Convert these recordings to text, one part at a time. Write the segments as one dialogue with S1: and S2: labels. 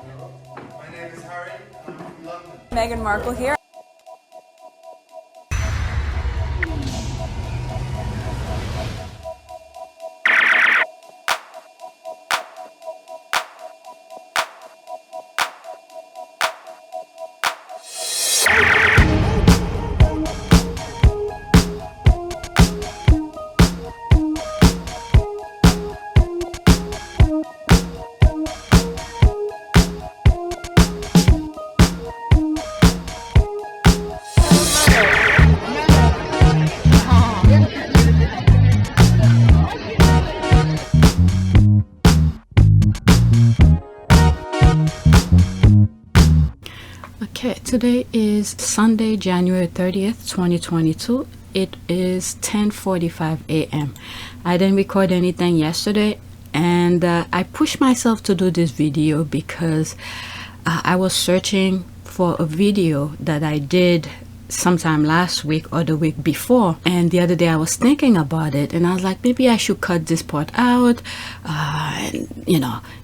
S1: My name is Harry, and I'm from London.
S2: Meghan Markle here.
S3: Okay, today is Sunday, January 30th, 2022. It is 10:45 a.m. I didn't record anything yesterday, and I pushed myself to do this video because I was searching for a video that I did sometime last week or the week before, and the other day I was thinking about it, and I was like, maybe I should cut this part out. And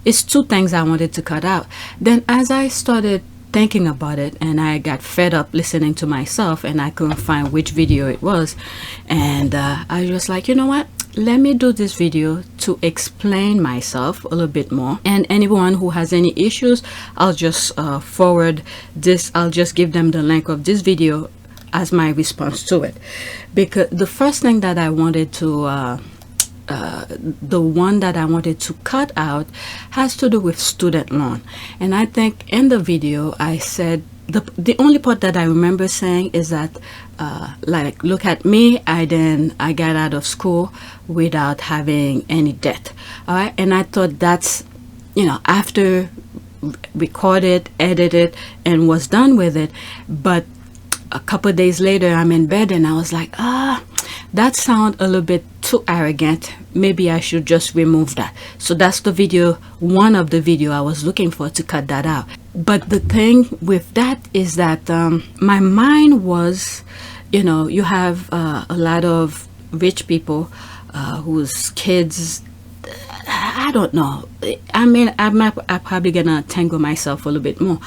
S3: it's two things I wanted to cut out. Then as I started thinking about it, and I got fed up listening to myself, and I couldn't find which video it was, and I was just like, you know what, let me do this video to explain myself a little bit more, and anyone who has any issues, I'll just forward this, I'll just give them the link of this video as my response to it. Because the first thing that I wanted to the one that I wanted to cut out has to do with student loan. And I think in the video I said, the only part that I remember saying is that like, look at me, I got out of school without having any debt. All right, and I thought that's, after recorded, edited, and was done with it. But a couple of days later, I'm in bed and I was like, that sounds a little bit too arrogant. Maybe I should just remove that. So that's the video, one of the video I was looking for to cut that out. But the thing with that is that my mind was, you have a lot of rich people whose kids, I don't know. I mean, I'm probably gonna tangle myself a little bit more.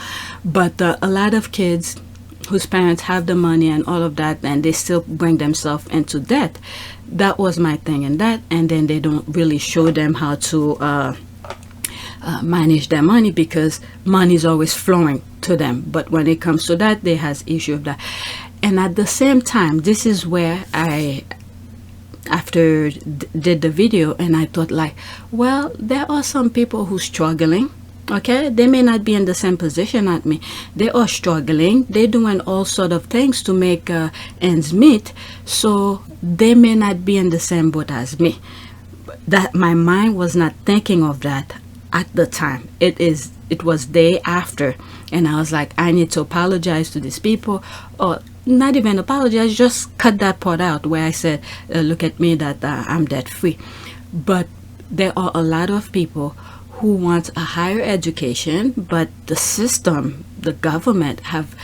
S3: But a lot of kids whose parents have the money and all of that, and they still bring themselves into debt. That was my thing in that. And then they don't really show them how to manage their money, because money is always flowing to them. But when it comes to that, they has issue of that. And at the same time, this is where I did the video, and I thought, like, well, there are some people who struggling. Okay, they may not be in the same position as me. They are struggling. They're doing all sort of things to make ends meet. So they may not be in the same boat as me. That my mind was not thinking of that at the time. It was day after, and I was like, I need to apologize to these people, or not even apologize, just cut that part out where I said, look at me, that I'm debt free. But there are a lot of people who want a higher education, but the system, the government have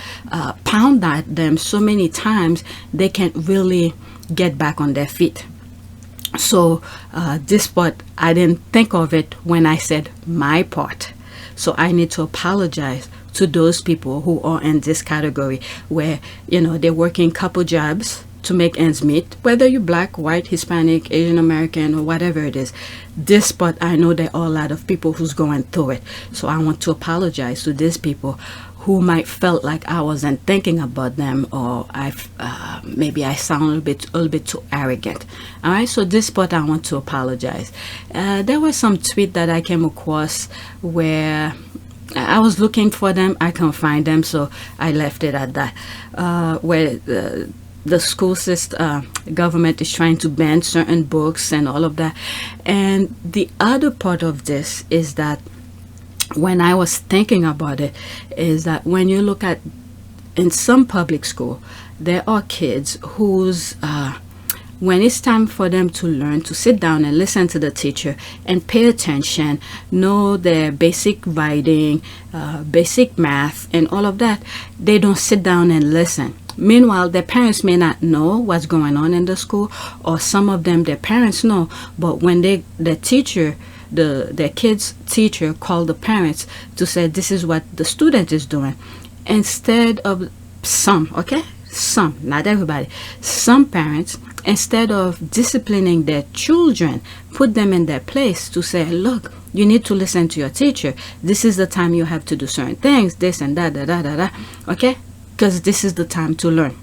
S3: pounded them so many times they can't really get back on their feet. So this part, I didn't think of it when I said my part. So I need to apologize to those people who are in this category where, they're working couple jobs to make ends meet, whether you're black, white, Hispanic, Asian American, or whatever it is. This part, I know there are a lot of people who's going through it. So I want to apologize to these people who might felt like I wasn't thinking about them, or maybe I sound a little bit too arrogant. All right, so this part I want to apologize. There was some tweet that I came across where I was looking for them, I can't find them, so I left it at that. Where the school system, government is trying to ban certain books and all of that. And the other part of this is that when I was thinking about it, is that when you look at in some public school, there are kids whose when it's time for them to learn, to sit down and listen to the teacher and pay attention, know their basic writing, basic math and all of that, they don't sit down and listen. Meanwhile, their parents may not know what's going on in the school, or some of them, their parents know, but when the teacher, their kids' teacher called the parents to say this is what the student is doing, instead of some, not everybody, some parents, instead of disciplining their children, put them in their place to say, look, you need to listen to your teacher. This is the time you have to do certain things, this and that, okay? Because this is the time to learn.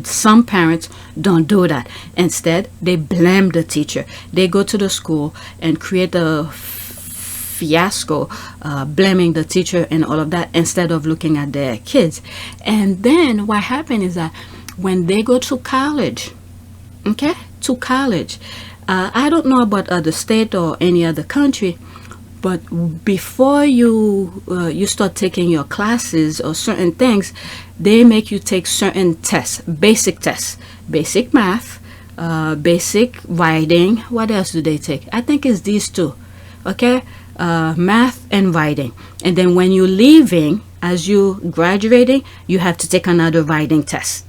S3: Some parents don't do that. Instead, they blame the teacher. They go to the school and create a fiasco, blaming the teacher and all of that, instead of looking at their kids. And then what happened is that when they go to college, I don't know about other state or any other country, but before you start taking your classes or certain things, they make you take certain tests, basic math, basic writing. What else do they take? I think it's these two, okay? Math and writing. And then when you're leaving, as you graduating, you have to take another writing test.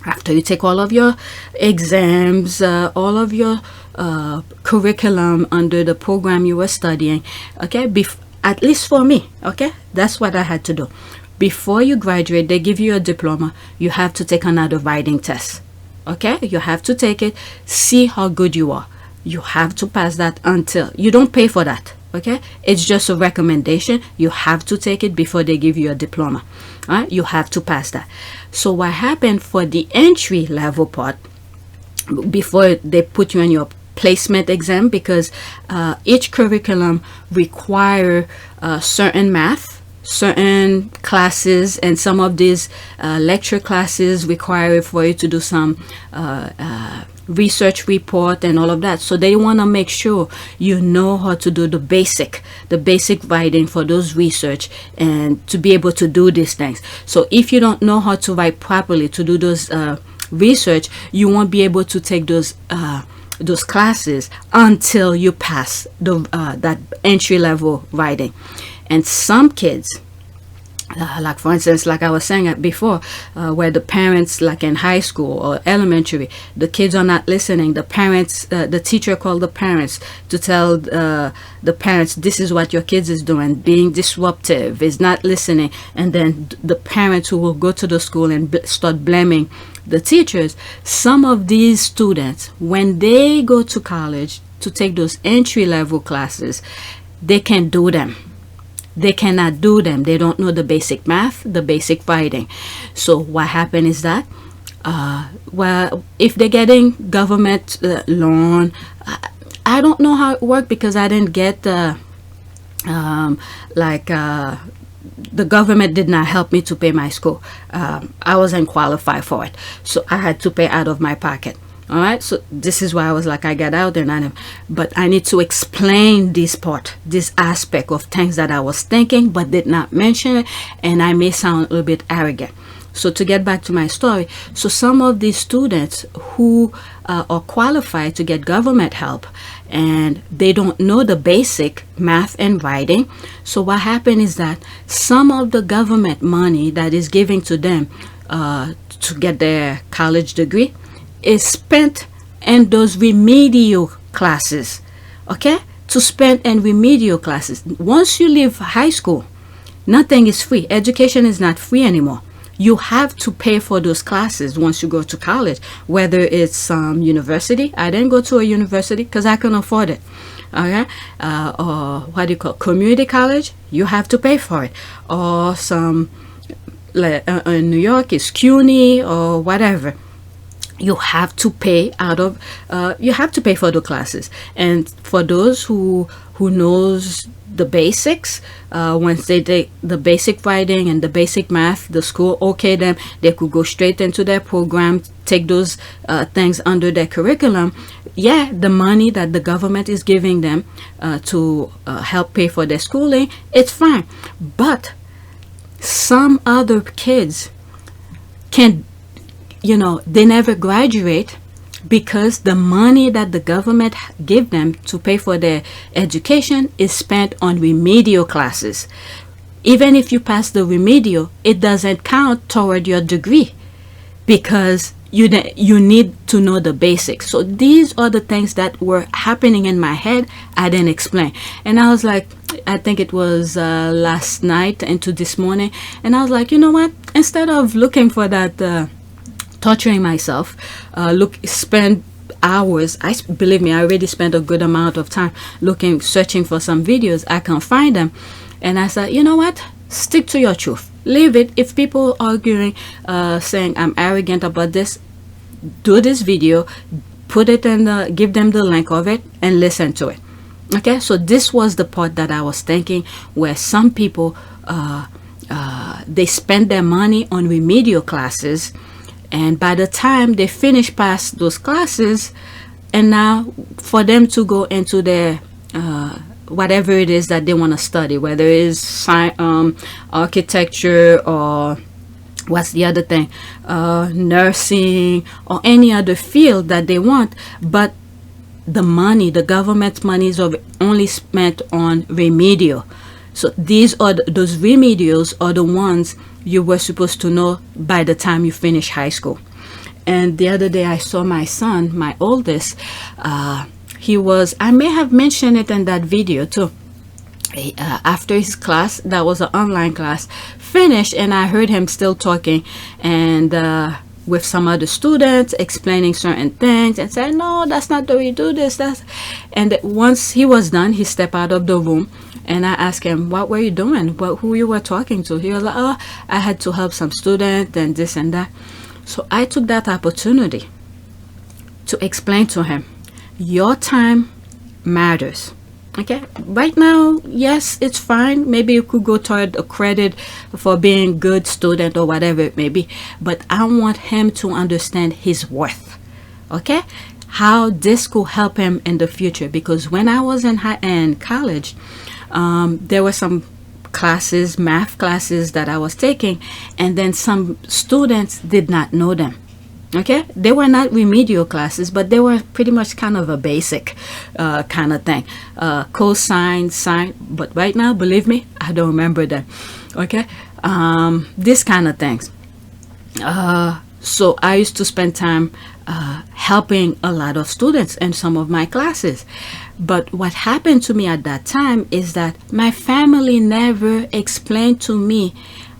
S3: After you take all of your exams, all of your curriculum under the program you were studying, okay, at least for me, okay, that's what I had to do. Before you graduate, they give you a diploma, you have to take another writing test, okay? You have to take it, see how good you are. You have to pass that. Until you don't pay for that, okay? It's just a recommendation. You have to take it before they give you a diploma. All right? You have to pass that. So what happened for the entry level part, before they put you on your placement exam, because each curriculum require certain math, certain classes, and some of these lecture classes require for you to do some research report and all of that. So they want to make sure you know how to do the basic writing for those research, and to be able to do these things. So if you don't know how to write properly to do those research, you won't be able to take those classes until you pass that entry level writing. And some kids, like for instance, like I was saying before, where the parents, like in high school or elementary, the kids are not listening. The parents, the teacher called the parents to tell the parents, this is what your kids is doing, being disruptive, is not listening. And then the parents who will go to the school and start blaming the teachers. Some of these students, when they go to college to take those entry level classes, they can't do them. They cannot do them. They don't know the basic math, the basic writing. So what happened is that, well, if they're getting government loan, I don't know how it worked, because I didn't get the government did not help me to pay my school. I wasn't qualified for it, so I had to pay out of my pocket. All right, so this is why I was like, I got out there, but I need to explain this aspect of things that I was thinking but did not mention it, and I may sound a little bit arrogant. So to get back to my story, so some of these students who are qualified to get government help, and they don't know the basic math and writing. So what happened is that some of the government money that is giving to them to get their college degree is spent in those remedial classes, okay? To spend in remedial classes. Once you leave high school, nothing is free. Education is not free anymore. You have to pay for those classes once you go to college, whether it's university. I didn't go to a university because I couldn't afford it. Okay, or what do you call community college? You have to pay for it. Or some, like in New York, it's CUNY or whatever. You have to pay you have to pay for the classes. And for those who knows the basics, once they take the basic writing and the basic math, the school okay them, they could go straight into their program, take those things under their curriculum. Yeah, the money that the government is giving them to help pay for their schooling, it's fine. But some other kids can, they never graduate because the money that the government give them to pay for their education is spent on remedial classes. Even if you pass the remedial, it doesn't count toward your degree because you need to know the basics. So these are the things that were happening in my head. I didn't explain, and I was like, I think it was last night into this morning, and I was like, you know what? Instead of looking for that, torturing myself, spend hours. Believe me, I already spent a good amount of time searching for some videos. I can't find them, and I said, you know what? Stick to your truth. Leave it. If people arguing, saying I'm arrogant about this, do this video, put it in give them the link of it and listen to it. Okay, so this was the part that I was thinking, where some people they spend their money on remedial classes, and by the time they finish past those classes, and now for them to go into their whatever it is that they want to study, whether it's architecture or what's the other thing, nursing or any other field that they want, but the government money is only spent on remedial. So those remedials are the ones you were supposed to know by the time you finish high school. And the other day I saw my son, my oldest, I may have mentioned it in that video too. After his class, that was an online class, finished, and I heard him still talking and with some other students explaining certain things, and said, no, that's not the way you do this. And once he was done, he stepped out of the room, and I asked him, what were you doing? Who you were talking to? He was like, oh, I had to help some student and this and that. So I took that opportunity to explain to him, your time matters. Okay, right now, yes, it's fine. Maybe you could go toward a credit for being good student or whatever it may be, but I want him to understand his worth. Okay, how this could help him in the future, because when I was in college, there were some classes, math classes that I was taking, and then some students did not know them. Okay, they were not remedial classes, but they were pretty much kind of a basic kind of thing, cosine, sine. But right now, believe me, I don't remember them. Okay, this kind of things. So I used to spend time helping a lot of students in some of my classes. But what happened to me at that time is that my family never explained to me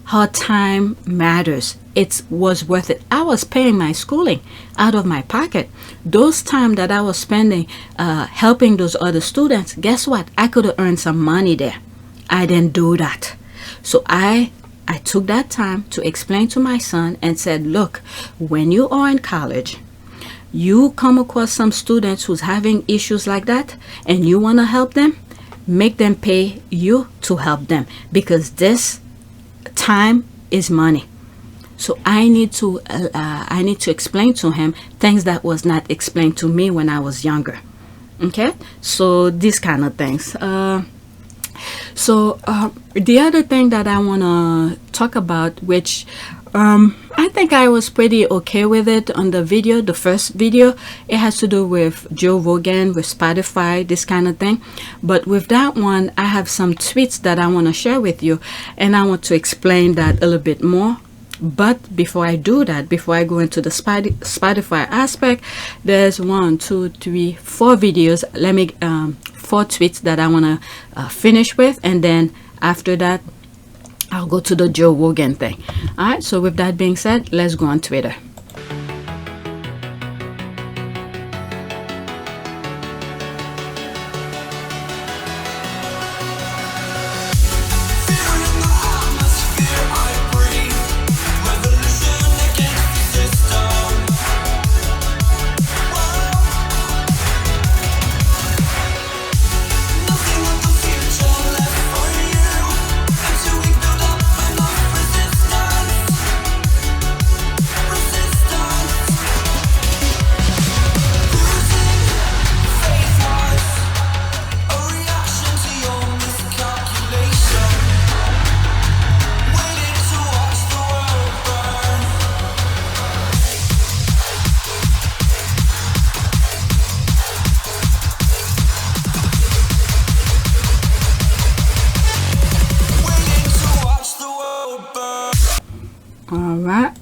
S3: how time matters. It was worth it. I was paying my schooling out of my pocket. Those time that I was spending helping those other students, guess what? I could have earned some money there. I didn't do that. So I took that time to explain to my son and said, look, when you are in college, you come across some students who's having issues like that and you want to help them, make them pay you to help them, because this time is money. So I need to explain to him things that was not explained to me when I was younger. Okay, so these kind of things. The other thing that I want to talk about, which I think I was pretty okay with it on the video, the first video, it has to do with Joe Rogan, with Spotify, this kind of thing. But with that one, I have some tweets that I want to share with you, and I want to explain that a little bit more. But before I do that, before I go into the Spotify aspect, there's 4 videos. Let me 4 tweets that I want to finish with, and then after that I'll go to the Joe Rogan thing. All right, so with that being said, let's go on Twitter. All right.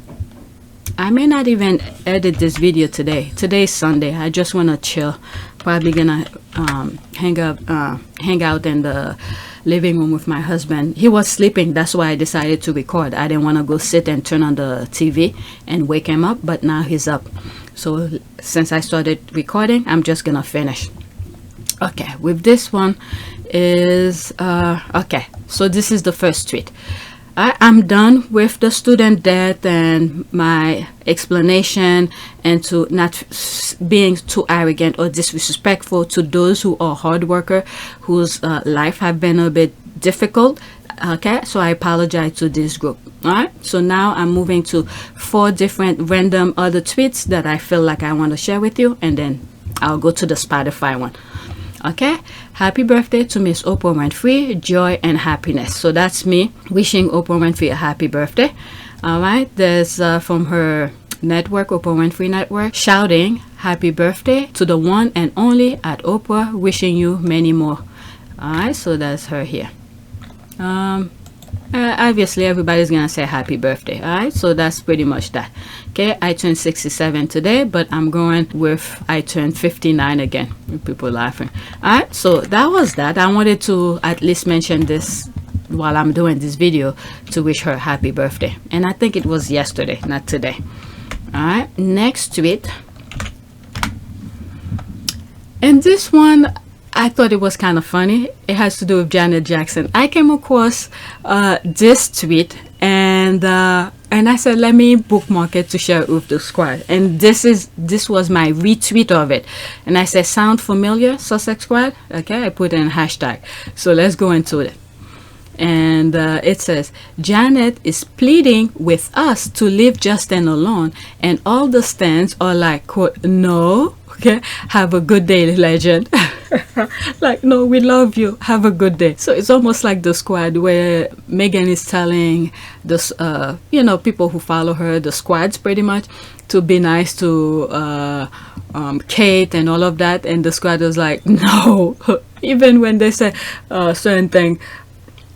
S3: I may not even edit this video today. Today's Sunday. I just want to chill. Probably gonna hang out in the living room with my husband. He was sleeping. That's why I decided to record. I didn't want to go sit and turn on the TV and wake him up. But now he's up. So since I started recording, I'm just gonna finish. Okay. With this one is okay. So this is the first tweet. I'm done with the student debt and my explanation, and to not being too arrogant or disrespectful to those who are hard worker, whose life have been a bit difficult. Okay, so I apologize to this group. All right, so now I'm moving to 4 different random other tweets that I feel like I want to share with you, and then I'll go to the Spotify one. Okay, happy birthday to Ms Oprah Winfrey, joy and happiness. So that's me wishing Oprah Winfrey a happy birthday. All right, there's from her network, Oprah Winfrey Network, shouting happy birthday to the one and only at Oprah, wishing you many more. All right, so that's her here. Obviously everybody's gonna say happy birthday. All right, so that's pretty much that. Okay, I turned 67 today, but I'm going with I turned 59 again. People laughing. All right, so that was that. I wanted to at least mention this while I'm doing this video to wish her happy birthday, and I think it was yesterday, not today. All right, next tweet, and this one I thought it was kind of funny. It has to do with Janet Jackson. I came across this tweet, and I said, let me bookmark it to share it with the squad. And this was my retweet of it. And I said, sound familiar, Sussex squad? Okay, I put in hashtag. So let's go into it. And it says, Janet is pleading with us to leave Justin alone, and all the stands are like, quote, no, okay, have a good day, legend. Like, no, we love you, have a good day. So it's almost like the squad where Megan is telling this people who follow her, the squads pretty much, to be nice to Kate and all of that, and the squad was like, no. Even when they say certain thing.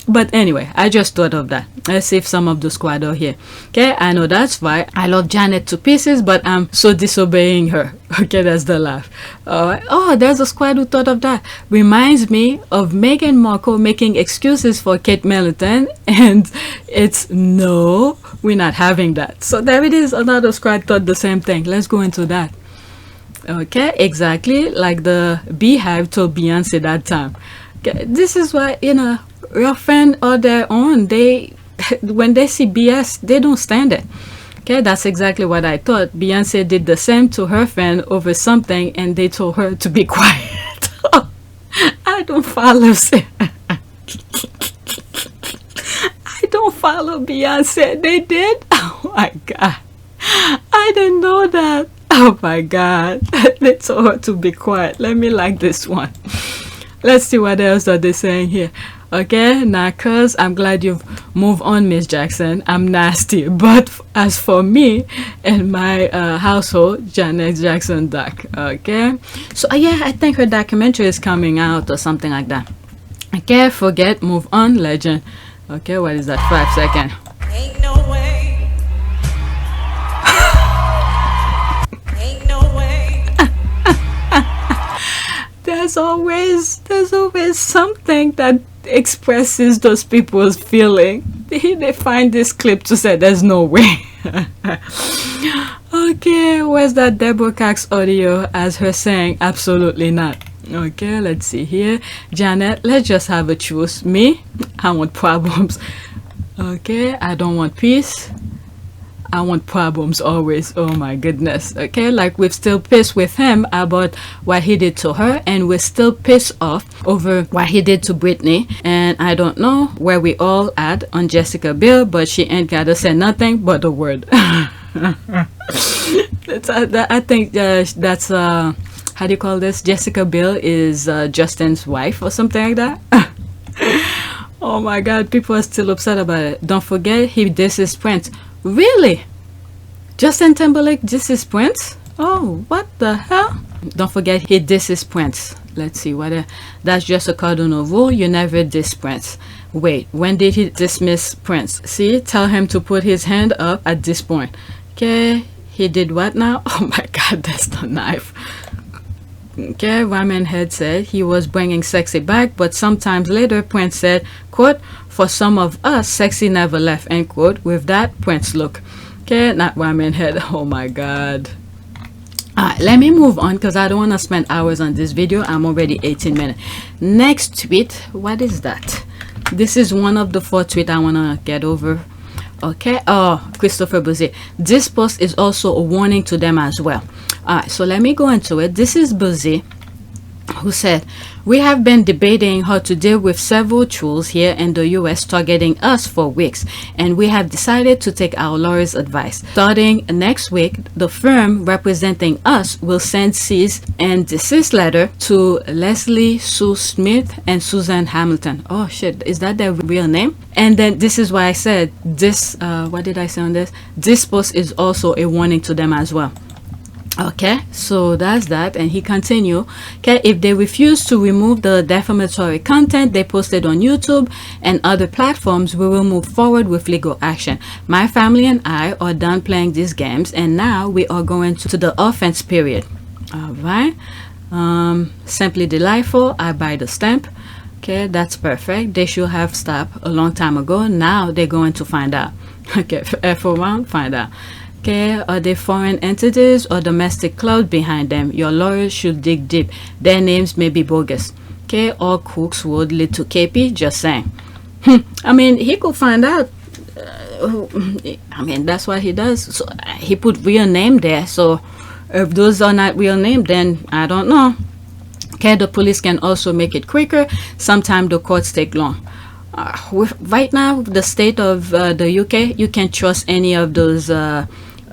S3: But anyway, I just thought of that. Let's see if some of the squad are here. Okay, I know that's why I love Janet to pieces, but I'm so disobeying her. Okay, that's the laugh. Oh, there's a squad who thought of that. Reminds me of Meghan Markle making excuses for Kate Middleton, and it's no, we're not having that. So there it is. Another squad thought the same thing. Let's go into that. Okay, exactly like the Beehive told Beyonce that time. Okay, this is why, your friend or their own, when they see BS, they don't stand it. Okay, that's exactly what I thought. Beyonce did the same to her friend over something, and they told her to be quiet. I don't follow. I don't follow Beyonce. They did? Oh my God. I didn't know that. Oh my God. They told her to be quiet. Let me like this one. Let's see what else are they saying here. Okay, now cuz I'm glad you've moved on, Miss Jackson. I'm nasty, but as for me and my household, Janet Jackson doc. Okay, so yeah, I think her documentary is coming out or something like that. Okay, forget, move on, legend. Okay, what is that? 5 seconds.
S2: Ain't no way. Ain't no way.
S3: There's always something that expresses those people's feeling. They find this clip to say there's no way. Okay, where's that Deborah Cox audio as her saying absolutely not? Okay, let's see here. Janet, let's just have a truce. Me, I want problems. Okay, I don't want peace. I want problems always. Oh my goodness. Okay, like we're still pissed with him about what he did to her, and we're still pissed off over what he did to Britney. And I don't know where we all at on Jessica Biel, but she ain't gotta say nothing but a word. I think that's how do you call this? Jessica Biel is Justin's wife or something like that. Oh my God, people are still upset about it. Don't forget, he disses Prince. Really? Justin Timberlake disses Prince? Oh, what the hell? Don't forget, he disses Prince. let's see what that's just a cardinal rule. You never diss Prince. Wait, when did he dismiss Prince? See, tell him to put his hand up at this point. Okay, he did what now? Oh my god, that's the knife. Okay, Ramen Head said he was bringing sexy back, but sometimes later Prince said, quote, for some of us, sexy never left, end quote. With that, Prince look. Okay, not Ramen Head. Oh my god. Alright, let me move on because I don't want to spend hours on this video. I'm already 18 minutes. Next tweet, what is that? This is one of the 4 tweets I want to get over. Okay, oh, Christopher Buzzy. This post is also a warning to them as well. Alright, so let me go into it. This is Buzzy, who said, we have been debating how to deal with several trolls here in the US targeting us for weeks, and we have decided to take our lawyer's advice. Starting next week, the firm representing us will send cease and desist letter to Leslie Sue Smith and Susan Hamilton. Oh shit, is that their real name? And then this is why I said this, what did I say on this? This post is also a warning to them as well. Okay, so that's that. And he continued, okay, if they refuse to remove the defamatory content they posted on YouTube and other platforms, we will move forward with legal action. My family and I are done playing these games, and now we are going to the offense period. All right, simply delightful. I buy the stamp. Okay, that's perfect. They should have stopped a long time ago. Now they're going to find out. Okay, F1, find out. Okay, are they foreign entities or domestic cloud behind them? Your lawyers should dig deep. Their names may be bogus. Okay, all crooks would lead to KP, just saying. I mean, he could find out. I mean, that's what he does. So he put real name there. So if those are not real name, then I don't know. Okay, the police can also make it quicker. Sometimes the courts take long. Right now, the state of the UK, you can't trust any of those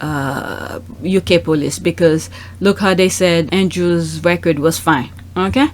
S3: UK police, because look how they said Andrew's record was fine. Okay,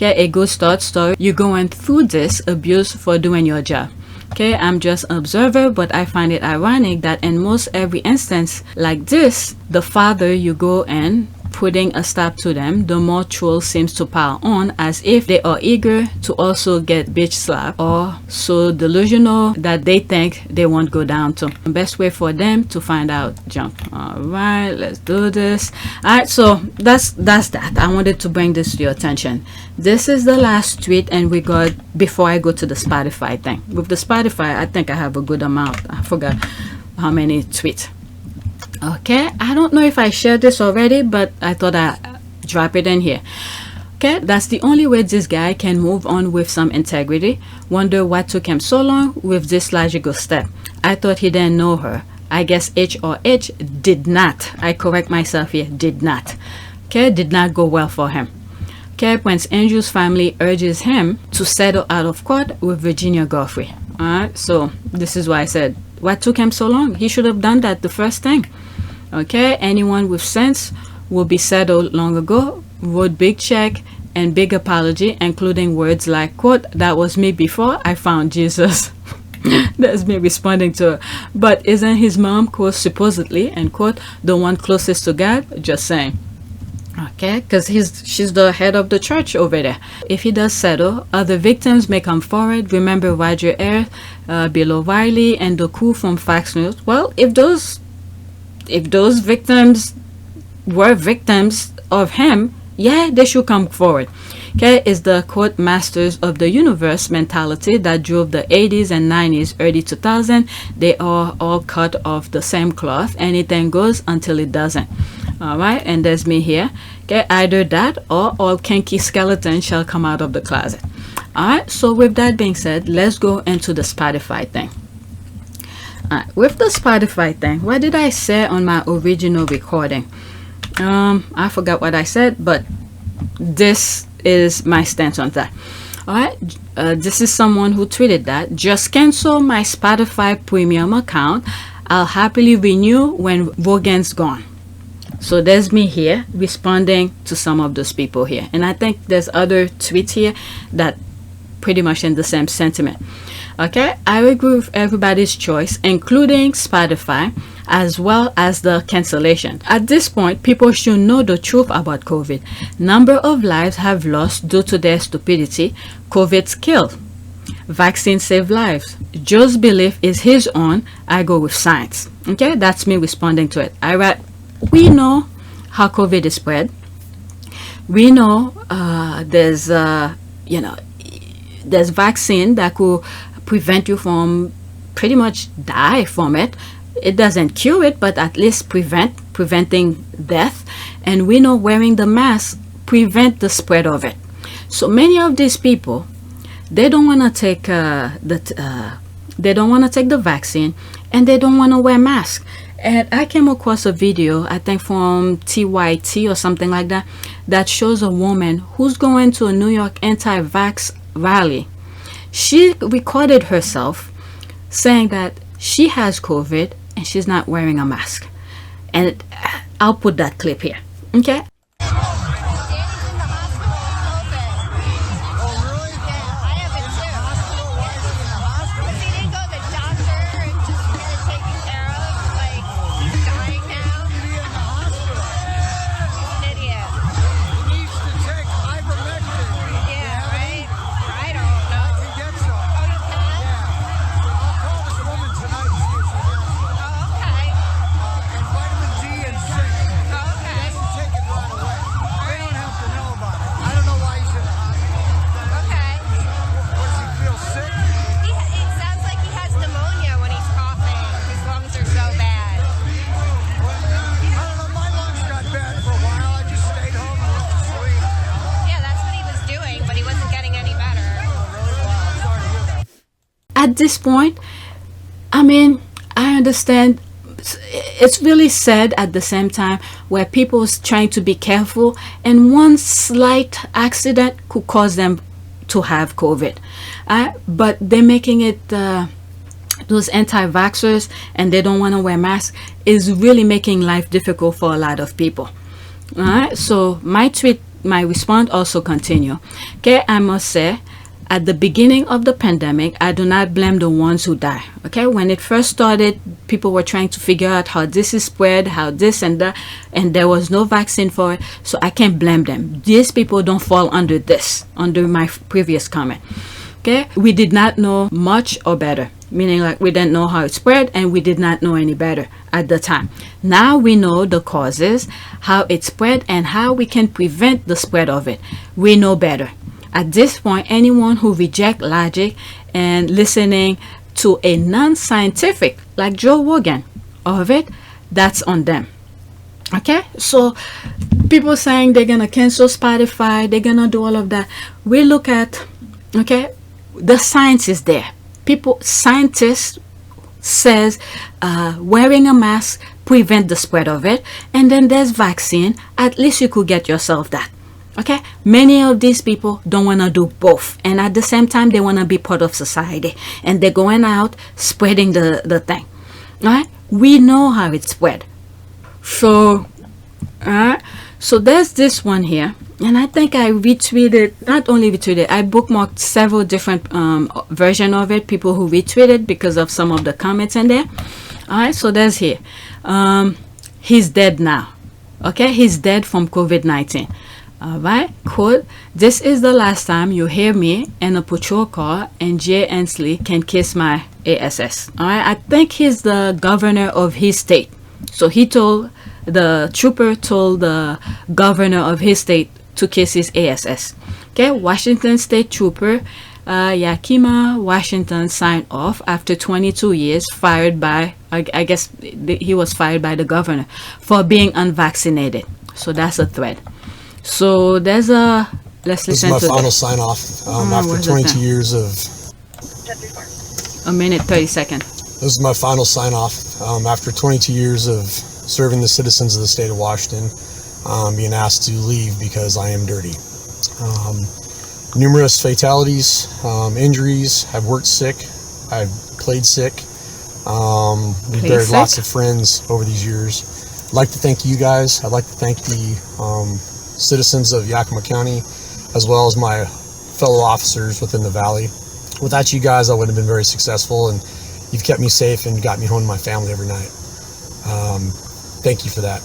S3: a good story. You're going through this abuse for doing your job. Okay, I'm just an observer, but I find it ironic that in most every instance like this, the farther you go in putting a stop to them, the more trolls seems to pile on, as if they are eager to also get bitch slapped, or so delusional that they think they won't go down to. The best way for them to find out, jump. All right, let's do this. All right, so that's that. I wanted to bring this to your attention. This is the last tweet, and we got, before I go to the Spotify thing. With the Spotify, I think I have a good amount. I forgot how many tweets. Okay, I don't know if I shared this already, but I thought I'd drop it in here. Okay, that's the only way this guy can move on with some integrity. Wonder what took him so long with this logical step. I thought he didn't know her. I guess H or H did not. I correct myself here, did not. Okay, did not go well for him. Okay, Prince Andrew's family urges him to settle out of court with Virginia Giuffre. Alright, so this is why I said, what took him so long? He should have done that the first thing. Okay, anyone with sense will be settled long ago. Wrote big check and big apology, including words like, quote, that was me before I found Jesus. That's me responding to her. But isn't his mom, quote, supposedly, and quote, the one closest to God? Just saying. Okay, because she's the head of the church over there. If he does settle, other victims may come forward. Remember Roger Ayers, Bill O'Reilly, and the crew from Fox News. Well, if those victims were victims of him, yeah, they should come forward. Okay, is the quote masters of the universe mentality that drove the 80s and 90s, early 2000. They are all cut off the same cloth. Anything goes until it doesn't. All right, and there's me here. Okay, either that or all kinky skeletons shall come out of the closet. All right, so with that being said, let's go into the Spotify thing. With the Spotify thing, what did I say on my original recording? I forgot what I said, but this is my stance on that. All right, this is someone who tweeted that. Just cancel my Spotify premium account. I'll happily renew when Rogan's gone. So there's me here responding to some of those people here, and I think there's other tweets here that pretty much in the same sentiment. Okay, I agree with everybody's choice, including Spotify. as well as the cancellation. At this point, people should know the truth about COVID. Number of lives have lost due to their stupidity. COVID's killed. Vaccines save lives. Joe's belief is his own. I go with science. Okay, that's me responding to it. We know how COVID is spread. We know there's vaccine that could prevent you from pretty much die from it. It doesn't cure it, but at least preventing death. And we know wearing the mask prevent the spread of it. So many of these people, they don't want to take the vaccine, and they don't want to wear masks. And I came across a video, I think from TYT or something like that, that shows a woman who's going to a New York anti-vax rally. She recorded herself saying that she has COVID and she's not wearing a mask. And I'll put that clip here. Okay? At this point, I mean, I understand it's really sad at the same time where people is trying to be careful, and one slight accident could cause them to have COVID. But they're making it those anti-vaxxers, and they don't want to wear masks, is really making life difficult for a lot of people. All right, so my response also continue. Okay, I must say, at the beginning of the pandemic, I do not blame the ones who die. Okay, when it first started, people were trying to figure out how this is spread, how this and that, and there was no vaccine for it, so I can't blame them. These people don't fall under my previous comment. Okay, we did not know much or better, meaning like we didn't know how it spread, and we did not know any better at the time. Now we know the causes, how it spread, and how we can prevent the spread of it. We know better. At this point, anyone who rejects logic and listening to a non-scientific, like Joe Rogan, of it, that's on them. Okay, so people saying they're gonna cancel Spotify, they're gonna do all of that. We look at, okay, the science is there. Scientists says wearing a mask prevent the spread of it, and then there's vaccine. At least you could get yourself that. Okay, many of these people don't want to do both, and at the same time they want to be part of society, and they're going out spreading the thing. All right, we know how it spread. So so there's this one here, and I think I retweeted, not only retweeted, I bookmarked several different version of it, people who retweeted because of some of the comments in there. All right, so there's here, he's dead now. Okay, he's dead from COVID-19. Alright, quote, "This is the last time you hear me in a patrol car and Jay Ansley can kiss my ASS." Alright, I think he's the governor of his state. So the trooper told the governor of his state to kiss his ASS. Okay, Washington State Trooper Yakima Washington signed off after 22 years, fired by, I guess he was fired by the governor for being unvaccinated. So that's a threat. So let's listen to this.
S4: This is my final sign off after 22 years of...
S3: A minute, 30 seconds.
S4: This is my final sign off after 22 years of serving the citizens of the state of Washington, being asked to leave because I am dirty. Numerous fatalities, injuries. I've worked sick. I've played sick. We've buried lots of friends over these years. I'd like to thank you guys. I'd like to thank the citizens of Yakima County, as well as my fellow officers within the valley. Without you guys, I wouldn't have been very successful, and you've kept me safe and got me home to my family every night. Thank you for that.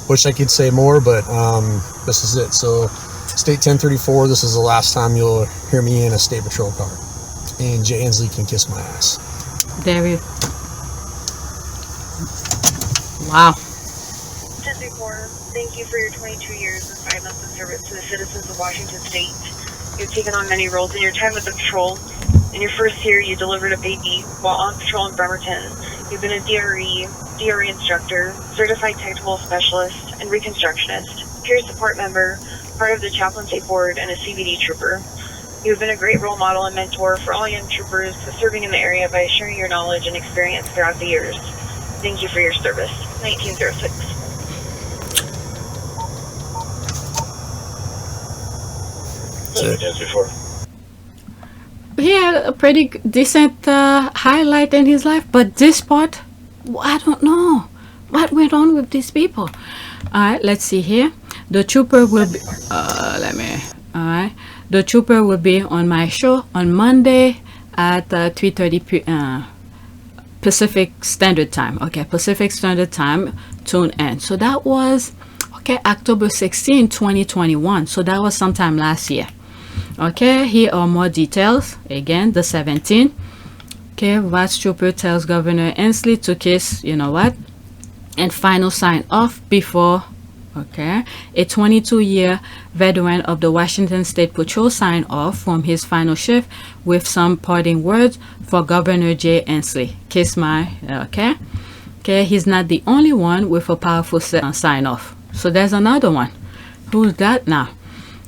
S4: Wish I could say more, but this is it. So State 1034, this is the last time you'll hear me in a state patrol car. And Jay Inslee can kiss my ass.
S3: There you. Wow.
S5: Thank you for your 22 years and 5 months of service to the citizens of Washington State. You've taken on many roles in your time with the patrol. In your first year, you delivered a baby while on patrol in Bremerton. You've been a DRE instructor, certified technical specialist, and reconstructionist, peer support member, part of the chaplaincy board, and a CBD trooper. You've been a great role model and mentor for all young troopers serving in the area by sharing your knowledge and experience throughout the years. Thank you for your service. 1906.
S3: He had a pretty decent highlight in his life, but this part, I don't know what went on with these people. All right, let's see here. The trooper will be. All right, the trooper will be on my show on Monday at 3:30 Pacific Standard Time. Okay, Pacific Standard Time. Tune in. So that was October 16, 2021. So that was sometime last year. Okay, here are more details. Again, the 17th. Okay, Vice Trooper tells Governor Inslee to kiss, you know what, and final sign off before, a 22-year veteran of the Washington State Patrol sign off from his final shift with some parting words for Governor Jay Inslee. Kiss my, okay, he's not the only one with a powerful sign off. So there's another one. Who's that now?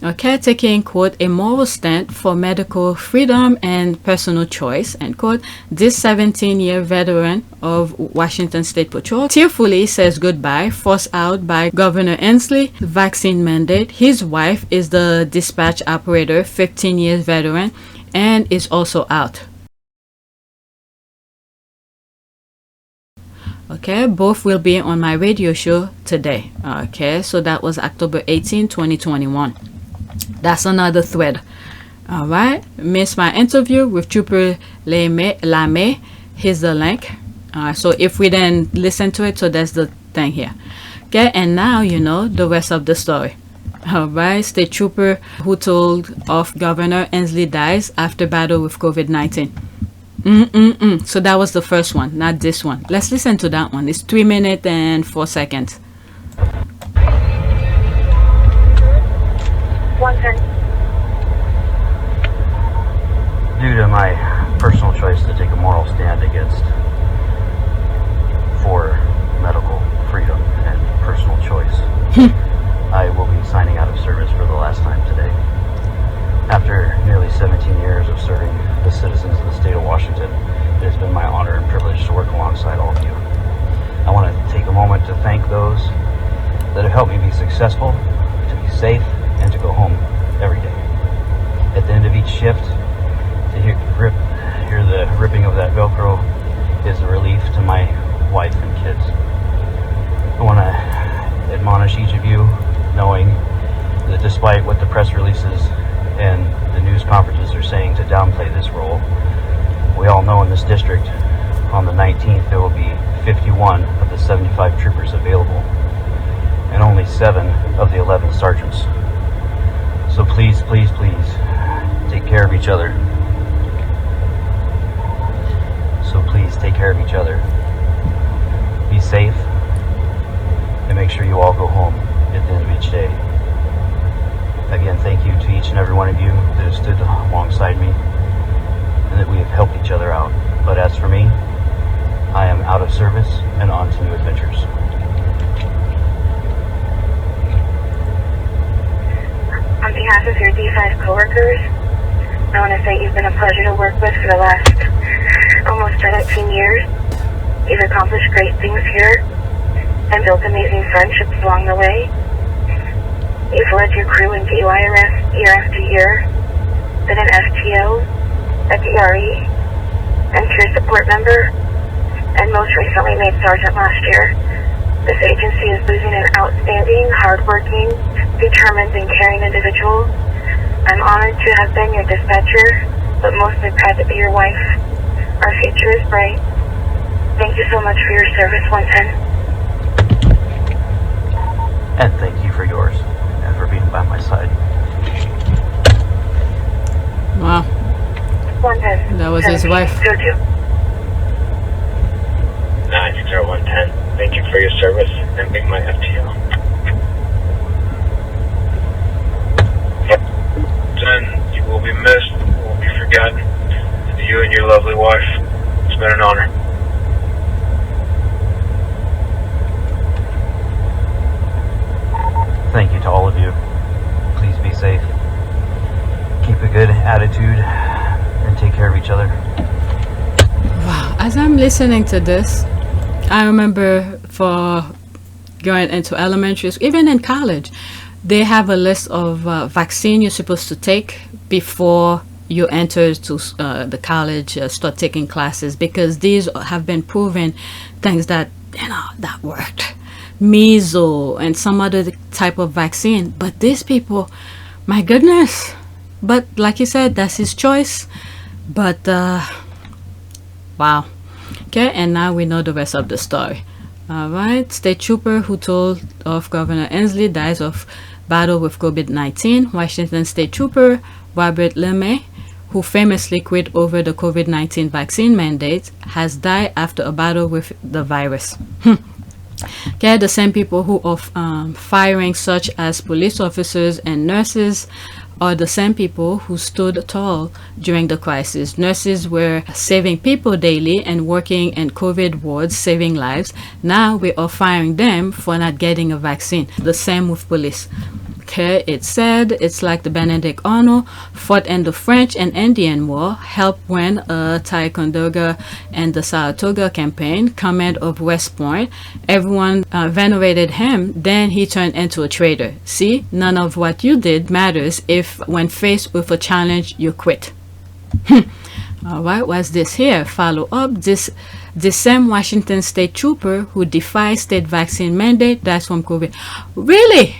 S3: Okay, taking, quote, a moral stand for medical freedom and personal choice, end quote, this 17-year veteran of Washington State Patrol tearfully says goodbye, forced out by Governor Inslee vaccine mandate. His wife is the dispatch operator, 15 years veteran, and is also out. Okay, both will be on my radio show today. Okay, so that was October 18, 2021. That's another thread. All right, missed my interview with Trooper LaMay. Here's the link. So if we then listen to it, so that's the thing here. Okay, and now you know the rest of the story. All right, State Trooper who told off Governor Inslee dies after battle with COVID-19. So that was the first one, not this one. Let's listen to that one. It's 3 minutes and 4 seconds.
S6: Due to my personal choice to take a moral stand against for medical freedom and personal choice, I will be signing out of service for the last time today. After nearly 17 years of serving the citizens of the state of Washington, it has been my honor and privilege to work alongside all of you. I want to take a moment to thank those that have helped me be successful, to be safe, and to go home every day. At the end of each shift, to hear the ripping of that Velcro is a relief to my wife and kids. I want to admonish each of you, knowing that despite what the press releases and the news conferences are saying to downplay this role, we all know in this district on the 19th there will be 51 of the 75 troopers available and only 7 of the 11 sergeants. So please, please, please take care of each other. So please take care of each other. Be safe and make sure you all go home at the end of each day. Again, thank you to each and every one of you that have stood alongside me and that we have helped each other out. But as for me, I am out of service and on to new adventures.
S5: On behalf of your D5 coworkers, I want to say you've been a pleasure to work with for the last almost 17 years. You've accomplished great things here and built amazing friendships along the way. You've led your crew in DUI arrests year after year, been an FTO, a DRE, and peer support member, and most recently made sergeant last year. This agency is losing an outstanding, hardworking, determined, and caring individual. I'm honored to have been your dispatcher, but mostly proud to be your wife. Our future is bright. Thank you so much for your service, 110.
S6: And thank you for yours, and for being by my side.
S3: Wow,
S5: 110.
S3: that was his wife.
S5: Jojo.
S7: 90110. Thank you for your service and being my FTO. Jen, you will be missed, you will be forgotten. To you and your lovely wife, it's been an honor.
S6: Thank you to all of you. Please be safe. Keep a good attitude and take care of each other.
S3: Wow, as I'm listening to this, I remember for going into elementary school, even in college, they have a list of vaccine you're supposed to take before you enter to the college, start taking classes, because these have been proven things that, that worked. Measles and some other type of vaccine. But these people, my goodness. But like you said, that's his choice. But wow. Okay, and now we know the rest of the story. All right, state trooper who told of Governor Inslee dies of battle with COVID-19. Washington state trooper Robert LaMay, who famously quit over the COVID-19 vaccine mandate, has died after a battle with the virus. Okay, the same people who are firing such as police officers and nurses are the same people who stood tall during the crisis. Nurses were saving people daily and working in COVID wards, saving lives. Now we are firing them for not getting a vaccine. The same with police. Okay, it said it's like the Benedict Arnold fought in the French and Indian War, helped win Ticonderoga and the Saratoga campaign, command of West Point. Everyone venerated him, then he turned into a traitor. See, none of what you did matters if when faced with a challenge you quit. All right, what's this here? Follow up. This same Washington state trooper who defies state vaccine mandate, that's from COVID. Really?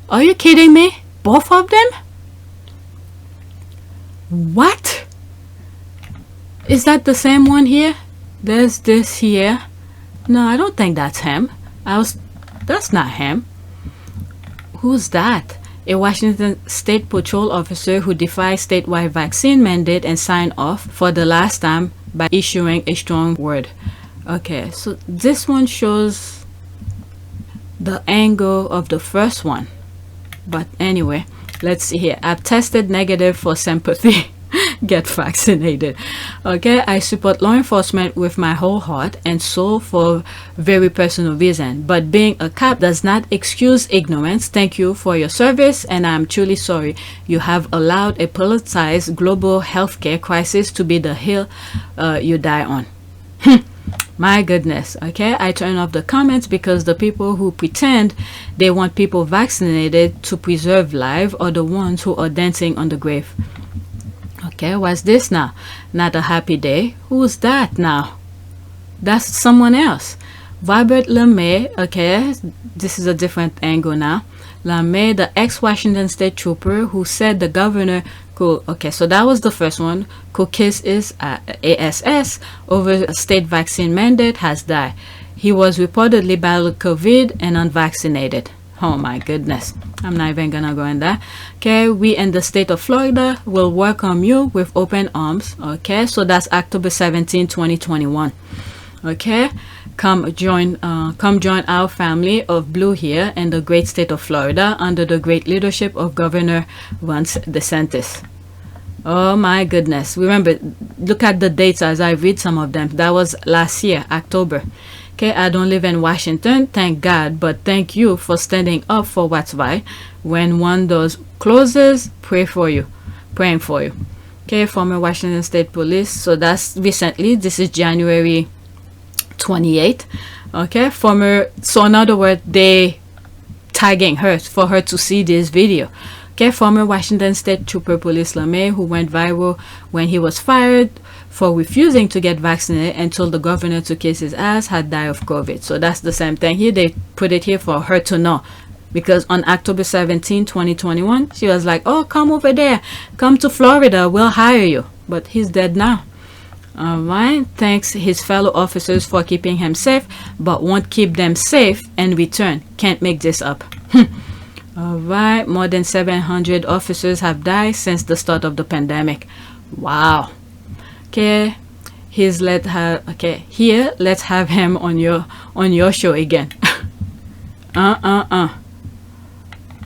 S3: Are you kidding me? Both of them? What? Is that the same one here? There's this here. No, I don't think that's him. That's not him. Who's that? A Washington State Patrol officer who defies statewide vaccine mandate and signed off for the last time by issuing a strong word. Okay, so this one shows the angle of the first one. But anyway, let's see here. I've tested negative for sympathy. Get vaccinated. Okay, I support law enforcement with my whole heart and soul for very personal reason, but being a cop does not excuse ignorance. Thank you for your service, and I'm truly sorry you have allowed a politicized global healthcare crisis to be the hill you die on. My goodness. Okay, I turn off the comments because the people who pretend they want people vaccinated to preserve life are the ones who are dancing on the grave. Okay, what's this now? Not a happy day. Who's that now? That's someone else. Robert LaMay. Okay, this is a different angle now. LaMay, the ex-Washington state trooper who said the governor could, okay, so that was the first one, could kiss his ASS over a state vaccine mandate, has died. He was reportedly battled COVID and unvaccinated. Oh my goodness. I'm not even gonna go in there. Okay, we in the state of Florida will welcome you with open arms. Okay, so that's October 17, 2021. Okay, come join our family of blue here in the great state of Florida under the great leadership of Governor Ron DeSantis. Oh my goodness. Remember, look at the dates as I read some of them. That was last year, October. Okay, I don't live in Washington, thank God, but thank you for standing up for what's right. When one door closes, praying for you. Okay, former Washington State Police. So that's recently. This is January 28th. Okay, so in other words, they tagging her for her to see this video. Okay, former Washington State Trooper Police LaMay, who went viral when he was fired for refusing to get vaccinated and told the governor to kiss his ass, had died of COVID. So that's the same thing here. They put it here for her to know. Because on October 17, 2021, she was like, oh, come over there. Come to Florida. We'll hire you. But he's dead now. All right. Thanks his fellow officers for keeping him safe, but won't keep them safe in return. Can't make this up. All right. More than 700 officers have died since the start of the pandemic. Wow. Okay. Here, let's have him on your show again.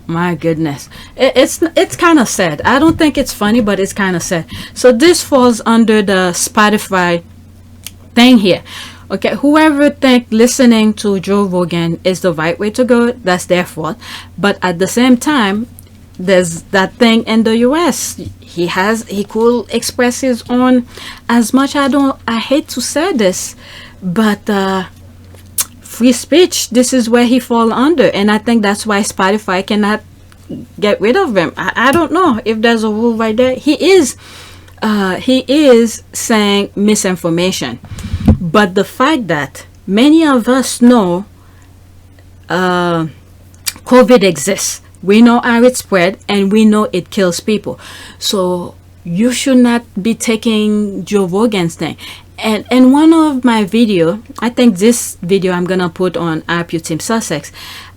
S3: My goodness, it's kind of sad. I don't think it's funny, but it's kind of sad. So this falls under the Spotify thing here. Okay, whoever think listening to Joe Rogan is the right way to go, that's their fault. But at the same time, there's that thing in the US. He could express his own as much. I hate to say this, but free speech, this is where he fall under, and I think that's why Spotify cannot get rid of him. I don't know if there's a rule right there. He is saying misinformation, but the fact that many of us know COVID exists, we know how it spread, and we know it kills people, so you should not be taking Joe Rogan's thing. And in one of my video, I think this video I'm gonna put on APTS Sussex,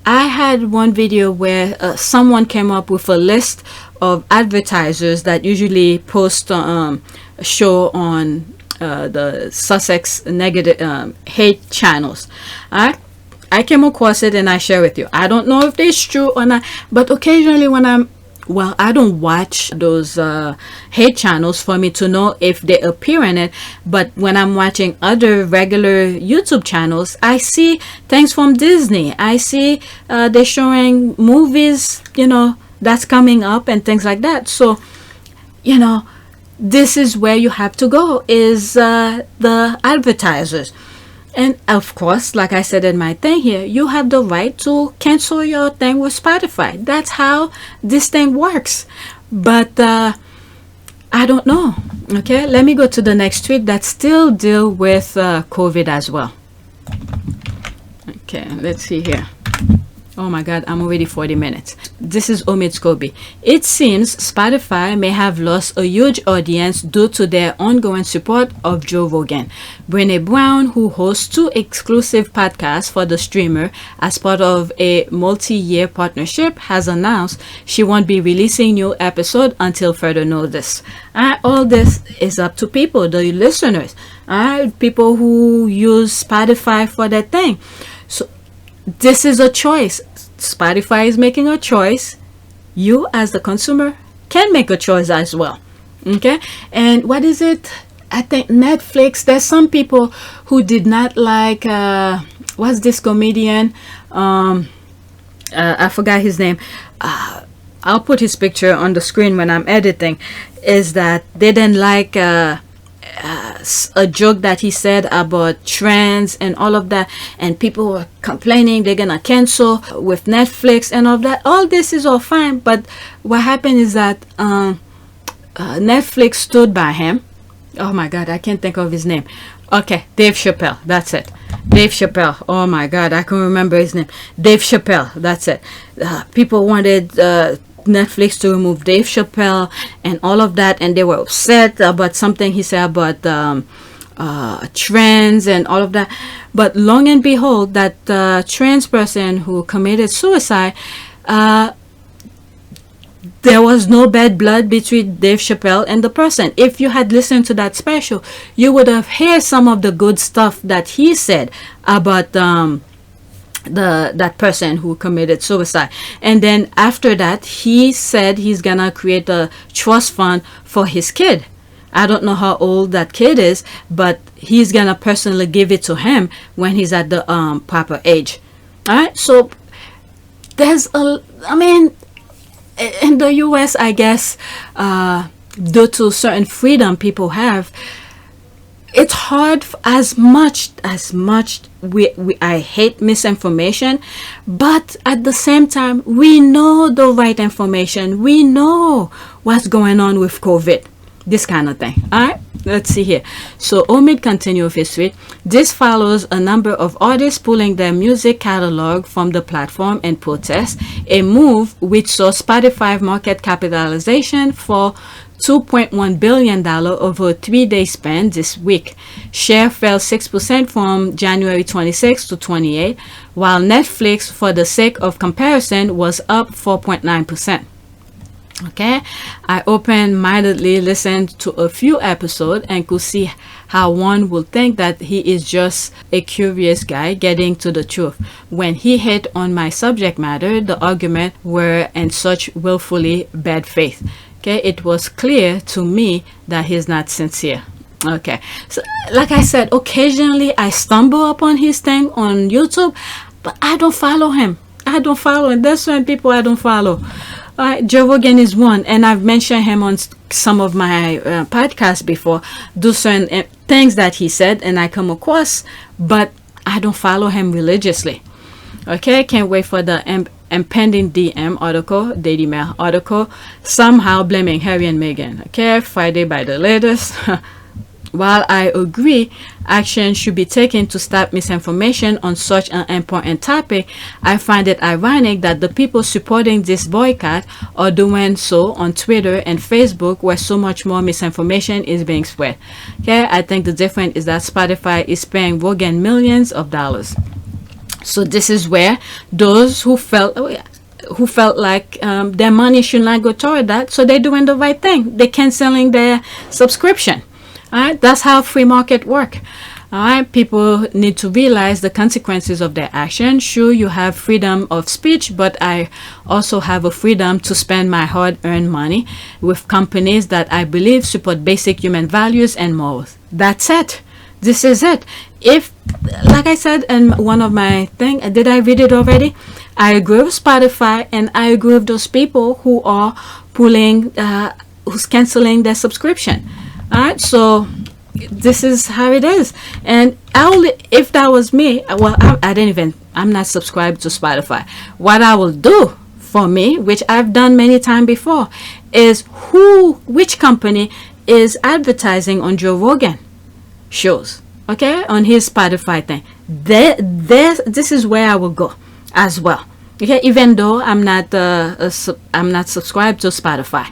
S3: I had one video where someone came up with a list of advertisers that usually post a show on the Sussex negative hate channels. I came across it and I share with you. I don't know if it's true or not, but occasionally when I don't watch those hate channels for me to know if they appear in it, but when I'm watching other regular YouTube channels, I see things from Disney. I see they're showing movies, that's coming up and things like that. So, this is where you have to go, is the advertisers. And of course, like I said in my thing here, you have the right to cancel your thing with Spotify. That's how this thing works. But I don't know. Okay, let me go to the next tweet that still deal with COVID as well. Okay, let's see here. Oh my God, I'm already 40 minutes. This is Omid Scobie. It seems Spotify may have lost a huge audience due to their ongoing support of Joe Rogan. Brené Brown, who hosts 2 exclusive podcasts for the streamer as part of a multi-year partnership, has announced she won't be releasing new episodes until further notice. All this is up to people, the listeners, people who use Spotify for that thing. So this is a choice. Spotify is making a choice. You as the consumer can make a choice as well. Okay, and what is it? I think Netflix, there's some people who did not like what's this comedian, I forgot his name. I'll put his picture on the screen when I'm editing. Is that they didn't like a joke that he said about trans and all of that, and people were complaining they're gonna cancel with Netflix and all of that. All this is all fine, but what happened is that Netflix stood by him. Oh my God, I can't think of his name. Okay, Dave Chappelle, that's it. Dave Chappelle. Oh my God, I can remember his name. Dave Chappelle, that's it. People wanted Netflix to remove Dave Chappelle and all of that, and they were upset about something he said about trans and all of that. But long and behold, that trans person who committed suicide, there was no bad blood between Dave Chappelle and the person. If you had listened to that special, you would have heard some of the good stuff that he said about that person who committed suicide. And then after that, he said he's gonna create a trust fund for his kid. I don't know how old that kid is, but he's gonna personally give it to him when he's at the proper age. All right, so there's in the US, I guess, due to certain freedom people have, it's hard. As much I hate misinformation, but at the same time, we know the right information. We know what's going on with COVID, this kind of thing. All right, let's see here. So Omid continued with his tweet. This follows a number of artists pulling their music catalog from the platform and protest, a move which saw Spotify market capitalization for $2.1 billion over a 3-day span this week. Share fell 6% from January 26 to 28, while Netflix, for the sake of comparison, was up 4.9%. Okay, I open-mindedly listened to a few episodes and could see how one would think that he is just a curious guy getting to the truth. When he hit on my subject matter, the arguments were in such willfully bad faith. Okay, it was clear to me that he's not sincere. Okay, so like I said, occasionally I stumble upon his thing on YouTube, but I don't follow him. There's certain people I don't follow. Joe Rogan is one, and I've mentioned him on some of my podcasts before. Do certain things that he said, and I come across, but I don't follow him religiously. Okay, can't wait for the impending DM article, Daily Mail article, somehow blaming Harry and Meghan. Okay, Friday by the latest. While I agree action should be taken to stop misinformation on such an important topic, I find it ironic that the people supporting this boycott are doing so on Twitter and Facebook, where so much more misinformation is being spread. Okay, I think the difference is that Spotify is paying Rogan millions of dollars. So this is where those who felt like their money should not go toward that, so they're doing the right thing. They're canceling their subscription. All right, that's how free market work. All right, people need to realize the consequences of their action. Sure, you have freedom of speech, but I also have a freedom to spend my hard-earned money with companies that I believe support basic human values and morals. That's it. This is it. If, like I said in one of my things, did I read it already? I agree with Spotify, and I agree with those people who are who's canceling their subscription. All right, so this is how it is. And if that was me, well, I'm not subscribed to Spotify. What I will do for me, which I've done many times before, is which company is advertising on Joe Rogan shows, okay, on his Spotify thing. This is where I will go as well. Okay, even though I'm not subscribed to Spotify.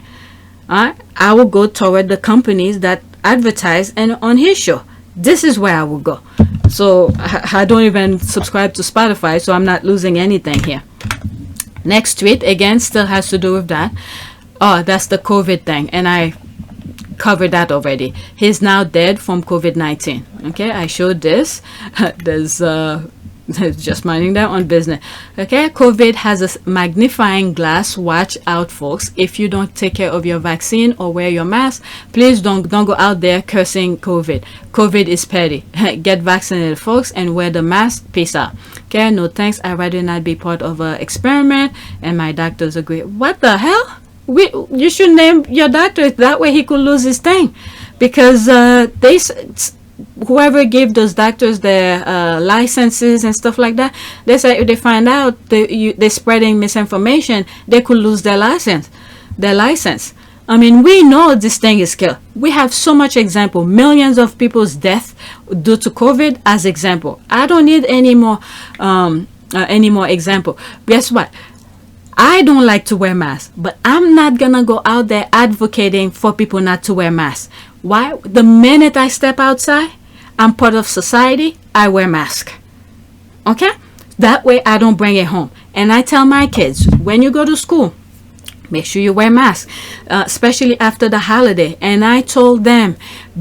S3: I will go toward the companies that advertise and on his show. This is where I will go. So I don't even subscribe to Spotify, so I'm not losing anything here. Next tweet again still has to do with that. Oh, that's the COVID thing, and I covered that already. He's now dead from COVID-19. Okay, I showed this. There's just minding their own business. Okay, COVID has a magnifying glass. Watch out, folks. If you don't take care of your vaccine or wear your mask, please don't go out there cursing COVID. COVID is petty. Get vaccinated, folks, and wear the mask. Peace out. Okay, no thanks. I'd rather not be part of an experiment, and my doctors agree. What the hell? You should name your doctor. That way he could lose his thing, because whoever gave those doctors their licenses and stuff like that, they say if they find out they're spreading misinformation, they could lose their license. I mean, we know this thing is killed. We have so much example, millions of people's death due to COVID as example. I don't need any more example. Guess what? I don't like to wear masks, but I'm not gonna go out there advocating for people not to wear masks. Why? The minute I step outside, I'm part of society, I wear mask. Okay? That way I don't bring it home. And I tell my kids, when you go to school, make sure you wear masks, especially after the holiday. And I told them,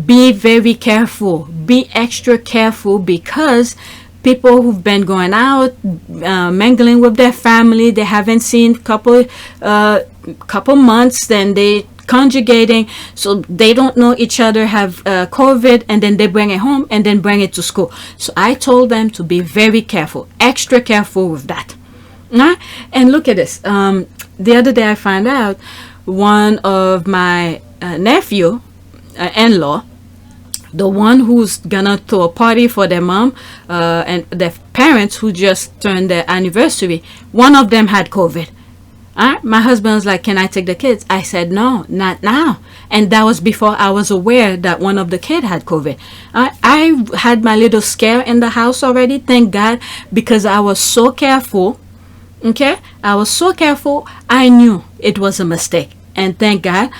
S3: be very careful, be extra careful, because people who've been going out, mingling with their family, they haven't seen couple months, then they conjugating, so they don't know each other have COVID, and then they bring it home and then bring it to school. So I told them to be very careful, extra careful with that. And look at this. The other day I found out one of my nephew, in-law, the one who's gonna throw a party for their mom and their parents who just turned their anniversary, one of them had COVID. My husband was like, can I take the kids? I said, no, not now. And that was before I was aware that one of the kids had COVID. I had my little scare in the house already, thank God, because I was so careful. Okay? I was so careful. I knew it was a mistake. And thank God,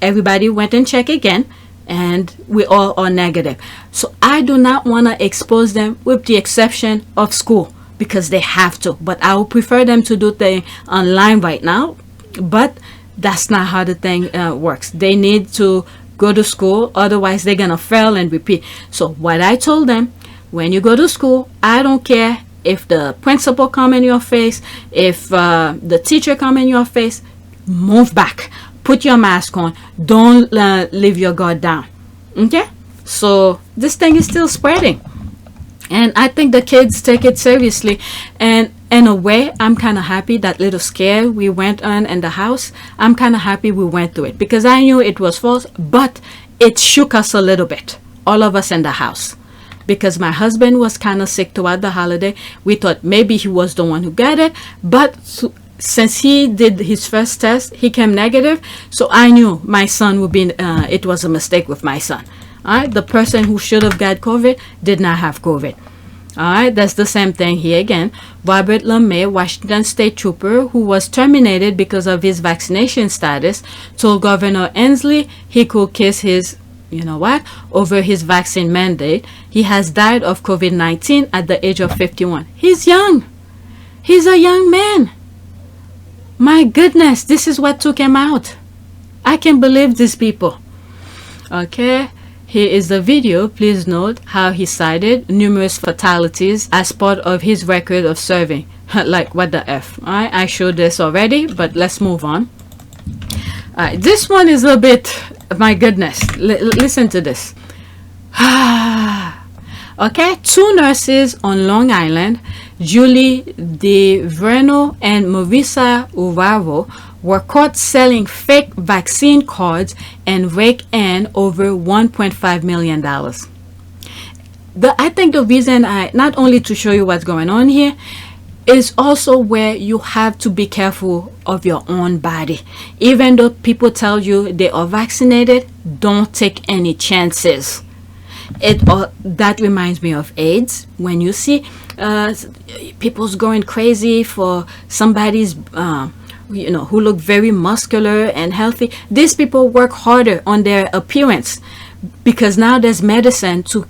S3: everybody went and checked again, and we all are negative. So I do not want to expose them, with the exception of school, because they have to. But I would prefer them to do things online right now. But that's not how the thing works. They need to go to school, otherwise they're gonna fail and repeat. So what I told them, when you go to school, I don't care if the principal come in your face, if the teacher come in your face, move back, put your mask on, don't leave your guard down. Okay, so this thing is still spreading, and I think the kids take it seriously. And in a way, I'm kind of happy that little scare we went on in the house, I'm kind of happy we went through it, because I knew it was false, but it shook us a little bit, all of us in the house, because my husband was kind of sick throughout the holiday. We thought maybe he was the one who got it, but since he did his first test, he came negative. So I knew my son would be, it was a mistake with my son. All right, the person who should have got COVID did not have COVID. All right, that's the same thing here again. Robert LaMay, Washington State Trooper, who was terminated because of his vaccination status, told Governor Inslee he could kiss his, you know what, over his vaccine mandate. He has died of COVID-19 at the age of 51. He's young. He's a young man. My goodness, this is what took him out. I can't believe these people. Okay, here is the video. Please note how he cited numerous fatalities as part of his record of serving. Like, what the F? Alright, I showed this already, but let's move on. Alright, this one is a bit, my goodness. Listen to this. Okay, 2 nurses on Long Island, Julie DeVreno and Marisa Uraro, were caught selling fake vaccine cards and rake in over $1.5 million. I think the reason not only to show you what's going on here, is also where you have to be careful of your own body. Even though people tell you they are vaccinated, don't take any chances. That reminds me of AIDS. When you see people's going crazy for somebody's who look very muscular and healthy, these people work harder on their appearance, because now there's medicine to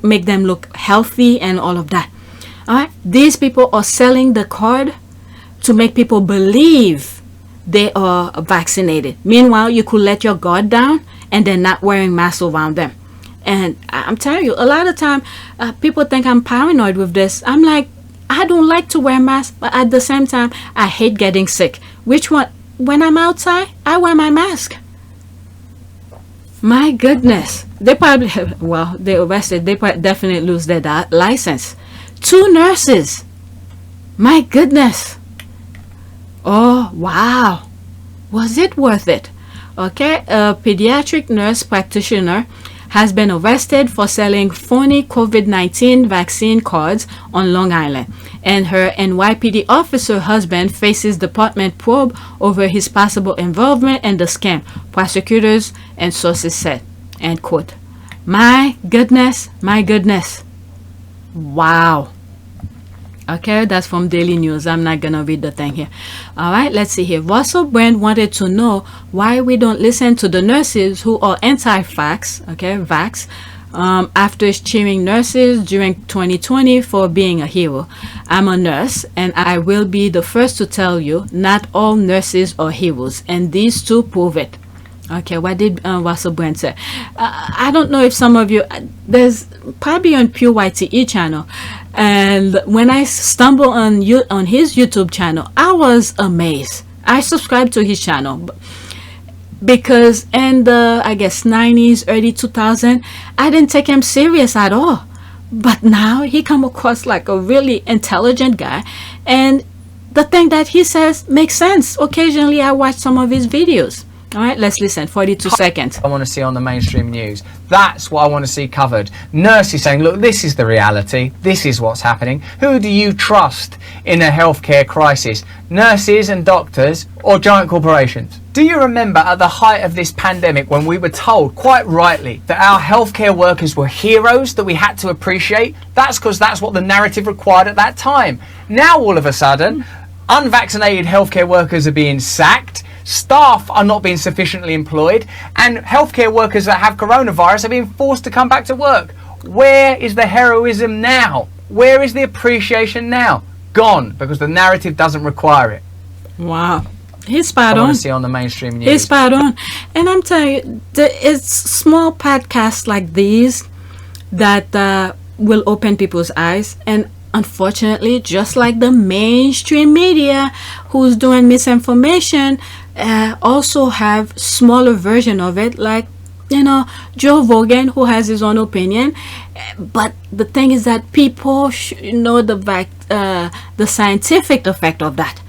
S3: make them look healthy and all of that. All right, these people are selling the card to make people believe they are vaccinated. Meanwhile, you could let your guard down and they're not wearing masks around them. And I'm telling you, a lot of time people think I'm paranoid with this. I'm like, I don't like to wear masks, but at the same time, I hate getting sick. Which one? When I'm outside, I wear my mask. My goodness. They probably, well, they arrested. They definitely lose their license. 2 nurses. My goodness. Oh, wow. Was it worth it? Okay, a pediatric nurse practitioner has been arrested for selling phony COVID-19 vaccine cards on Long Island, and her NYPD officer husband faces department probe over his possible involvement in the scam, prosecutors and sources said. End quote. My goodness, my goodness. Wow. Okay, that's from Daily News. I'm not gonna read the thing here. All right, let's see here. Russell Brand wanted to know why we don't listen to the nurses who are anti-vax, okay, vax, after cheering nurses during 2020 for being a hero. I'm a nurse, and I will be the first to tell you, not all nurses are heroes, and these two prove it. Okay, what did Russell Brand say? I don't know if some of you, there's probably on Pure YTE channel, and when I stumbled on his YouTube channel, I was amazed. I subscribed to his channel because in the, I guess, 90s, early 2000, I didn't take him serious at all. But now he come across like a really intelligent guy, and the thing that he says makes sense. Occasionally I watch some of his videos. All right, let's listen. 42 seconds.
S8: I want to see on the mainstream news. That's what I want to see covered. Nurses saying, look, this is the reality. This is what's happening. Who do you trust in a healthcare crisis? Nurses and doctors or giant corporations? Do you remember at the height of this pandemic when we were told, quite rightly, that our healthcare workers were heroes that we had to appreciate? That's because that's what the narrative required at that time. Now, all of a sudden, unvaccinated healthcare workers are being sacked. Staff are not being sufficiently employed, and healthcare workers that have coronavirus are being forced to come back to work. Where is the heroism now? Where is the appreciation now? Gone, because the narrative doesn't require it.
S3: Wow. He's spot
S8: I
S3: on.
S8: want to see on the mainstream news.
S3: He's spot on. And I'm telling you, it's small podcasts like these that will open people's eyes. And unfortunately, just like the mainstream media who's doing misinformation, also have smaller version of it, like, you know, Joe Rogan, who has his own opinion. But the thing is that people know the scientific effect of that.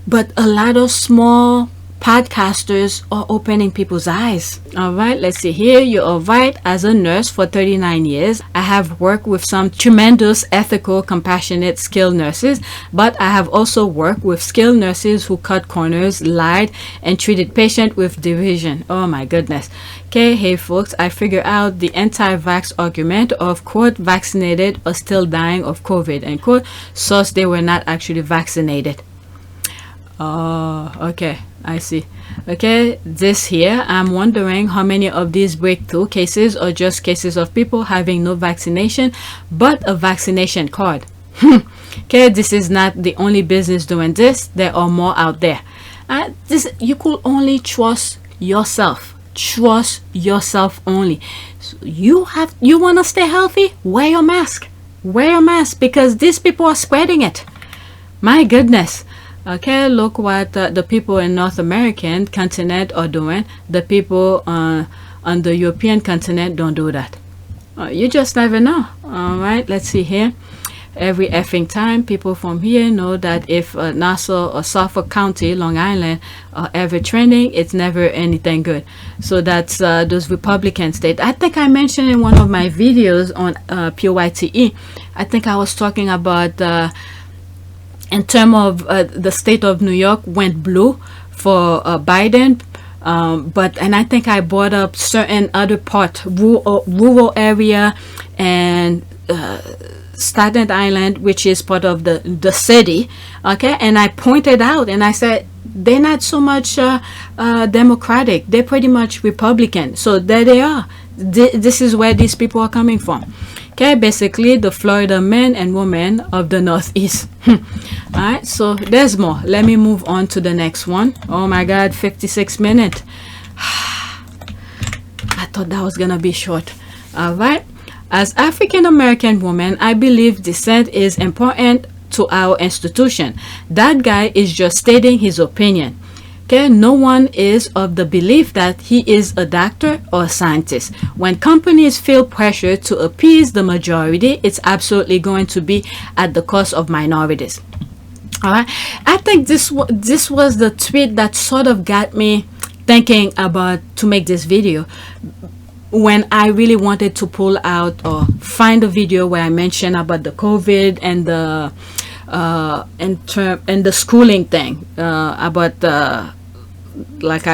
S3: But a lot of small podcasters are opening people's eyes. All right, let's see here. You are right. As a nurse for 39 years, I have worked with some tremendous, ethical, compassionate, skilled nurses, but I have also worked with skilled nurses who cut corners, lied, and treated patients with derision. Oh my goodness. Okay, hey folks, I figure out the anti-vax argument of, quote, vaccinated or still dying of COVID, end quote, so they were not actually vaccinated. Oh, okay, I see. Okay, this here, I'm wondering how many of these breakthrough cases are just cases of people having no vaccination but a vaccination card. Okay, this is not the only business doing this. There are more out there. You could only trust yourself. Trust yourself only. So you want to stay healthy? Wear your mask. Wear your mask, because these people are spreading it. My goodness. Okay, look what the people in North American continent are doing. The people on the European continent don't do that. You just never know. All right, let's see here. Every effing time, people from here know that if Nassau or Suffolk County, Long Island, are ever trending, it's never anything good. So that's those Republican states. I think I mentioned in one of my videos on PYTE, I think I was talking about in terms of the state of New York went blue for Biden, and I think I brought up certain other part, rural area and Staten Island, which is part of the city. Okay, and I pointed out and I said they're not so much Democratic, they're pretty much Republican. So there they are. This is where these people are coming from. Okay, basically the Florida men and women of the Northeast. All right, so there's more. Let me move on to the next one. Oh my God, 56 minutes. I thought that was gonna be short. All right, as African American woman, I believe dissent is important to our institution. That guy is just stating his opinion. Okay, no one is of the belief that he is a doctor or a scientist. When companies feel pressure to appease the majority, it's absolutely going to be at the cost of minorities. All right, I think this was the tweet that sort of got me thinking about to make this video, when I really wanted to pull out or find a video where I mentioned about the COVID and the and the schooling thing, about like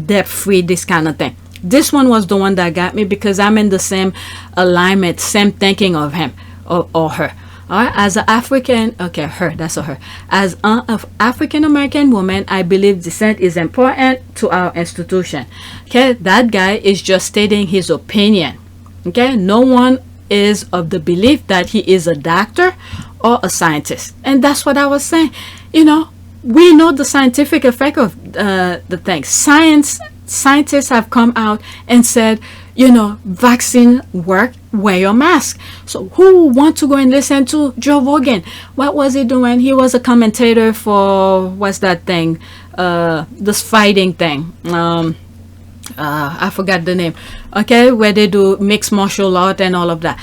S3: debt free, this kind of thing. This one was the one that got me because I'm in the same alignment, same thinking of him or her. All right, as an African, okay, her, that's a her. As an African American woman, I believe dissent is important to our institution. Okay, that guy is just stating his opinion. Okay, no one is of the belief that he is a doctor or a scientist, and that's what I was saying. You know, we know the scientific effect of the thing. Scientists have come out and said, you know, vaccine work, wear your mask. So who want to go and listen to Joe Rogan? What was he doing? He was a commentator for, what's that thing? This fighting thing. I forgot the name. Okay, where they do mixed martial art and all of that.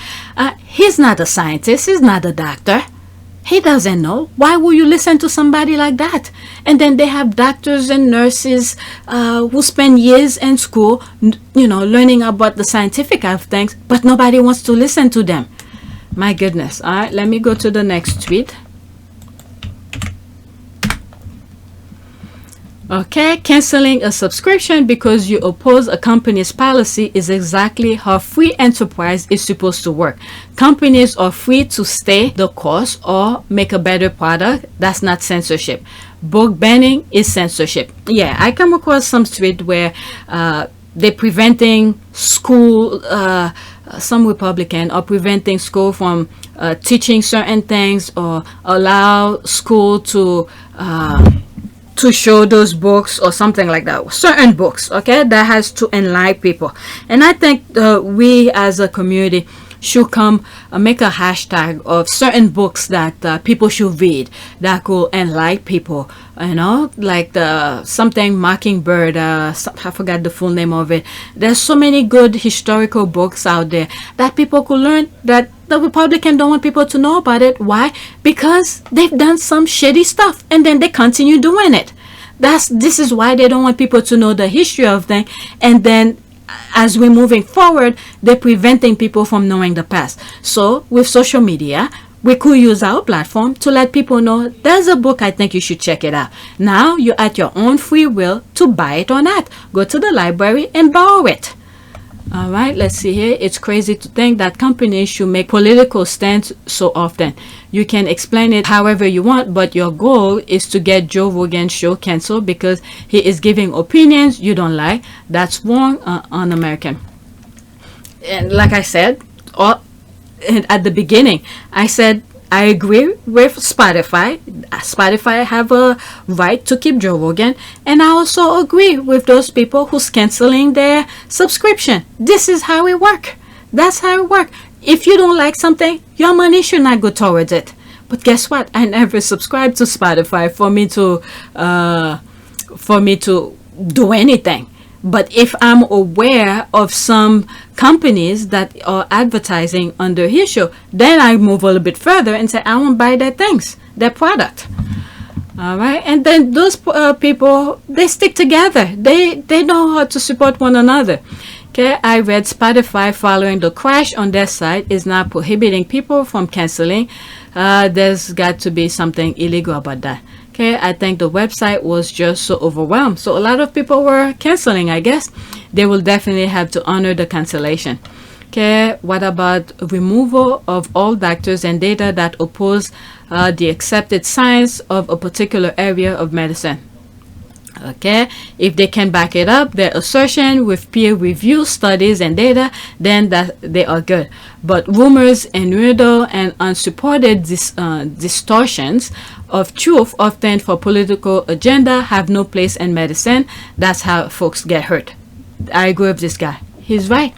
S3: He's not a scientist. He's not a doctor. He doesn't know. Why would you listen to somebody like that? And then they have doctors and nurses who spend years in school, learning about the scientific of things, but nobody wants to listen to them. My goodness. All right, let me go to the next tweet. Okay, canceling a subscription because you oppose a company's policy is exactly how free enterprise is supposed to work. Companies are free to stay the course or make a better product. That's not censorship. Book banning is censorship. Yeah, I come across some tweet where they're preventing school, some Republican are preventing school from teaching certain things or allow school to show those books or something like that, certain books, okay, that has to enlighten people. And I think we as a community should come make a hashtag of certain books that people should read that could enlighten people, like the something Mockingbird, I forgot the full name of it. There's so many good historical books out there that people could learn that the Republicans don't want people to know about it. Why? Because they've done some shitty stuff and then they continue doing it. This is why they don't want people to know the history of things. And then as we're moving forward, they're preventing people from knowing the past. So with social media, we could use our platform to let people know there's a book, I think you should check it out. Now you're at your own free will to buy it or not. Go to the library and borrow it. All right, let's see here. It's crazy to think that companies should make political stands so often. You can explain it however you want, but your goal is to get Joe Rogan's show canceled because he is giving opinions you don't like. That's wrong, un-American. And like I said, at the beginning, I said I agree with Spotify. Spotify have a right to keep Joe Rogan, and I also agree with those people who's canceling their subscription. This is how it works. That's how it works. If you don't like something, your money should not go towards it. But guess what? I never subscribed to Spotify for me to do anything. But if I'm aware of some companies that are advertising under his show, then I move a little bit further and say, I won't buy their things, their product. All right. And then those people, they stick together. They know how to support one another. Okay. I read Spotify following the crash on their site is now prohibiting people from canceling. There's got to be something illegal about that. Okay, I think the website was just so overwhelmed. So a lot of people were canceling, I guess. They will definitely have to honor the cancellation. Okay, what about removal of all doctors and data that oppose the accepted science of a particular area of medicine? Okay, if they can back it up, their assertion with peer-reviewed studies and data, then that they are good. But rumors, innuendo, and unsupported distortions of truth, often for political agenda, have no place in medicine. That's how folks get hurt. I agree with this guy. He's right.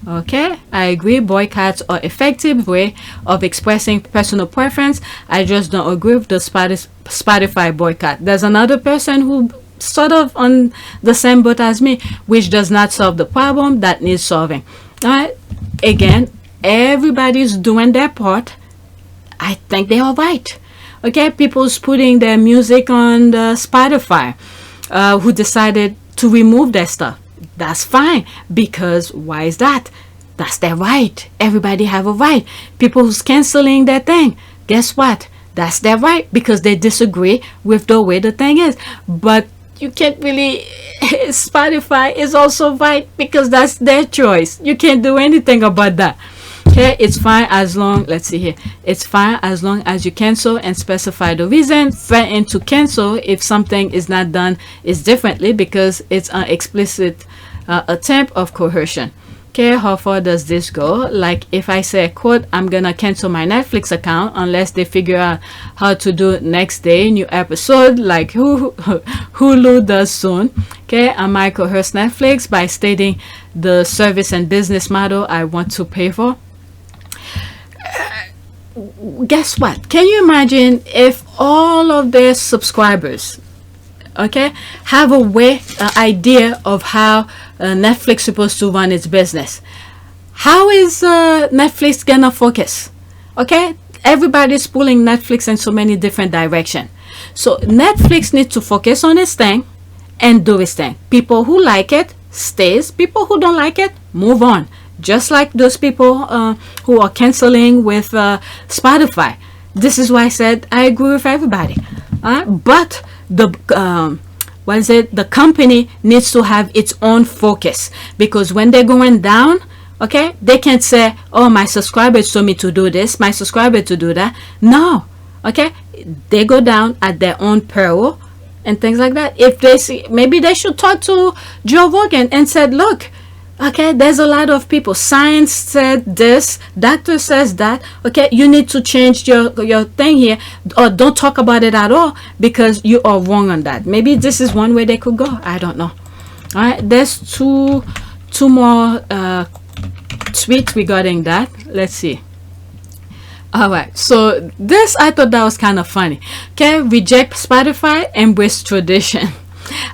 S3: Okay, I agree. Boycotts are effective way of expressing personal preference. I just don't agree with the Spotify boycott. There's another person who sort of on the same boat as me, which does not solve the problem that needs solving. All right, again, everybody's doing their part. I think they are right. Okay, people's putting their music on the Spotify, who decided to remove their stuff. That's fine, because why is that? That's their right. Everybody have a right. People who's canceling their thing, guess what? That's their right, because they disagree with the way the thing is. But you can't really, Spotify is also right because that's their choice. You can't do anything about that. Okay, it's fine as long, let's see here, it's fine as long as you cancel and specify the reason. Threaten to cancel if something is not done is differently because it's an explicit attempt of coercion. Okay, how far does this go? Like if I say, quote, I'm gonna cancel my Netflix account unless they figure out how to do next day new episode, like Hulu does soon. Okay, I might coerce Netflix by stating the service and business model I want to pay for. Guess what? Can you imagine if all of their subscribers, okay, have a way, idea of how Netflix supposed to run its business? How is Netflix gonna focus? Okay, everybody's pulling Netflix in so many different directions. So Netflix needs to focus on its thing and do its thing. People who like it stays. People who don't like it move on. Just like those people who are canceling with Spotify. This is why I said I agree with everybody. But the the company needs to have its own focus, because when they're going down, okay, they can't say, oh, my subscribers told me to do this, my subscriber to do that. No, okay, they go down at their own peril and things like that. If they see, maybe they should talk to Joe Rogan and said, look, okay, there's a lot of people, science said this, doctor says that, okay, you need to change your thing here, or don't talk about it at all because you are wrong on that. Maybe this is one way they could go. I don't know. All right, there's two more tweets regarding that. Let's see. All right, so this, I thought that was kind of funny. Okay, reject Spotify, embrace tradition.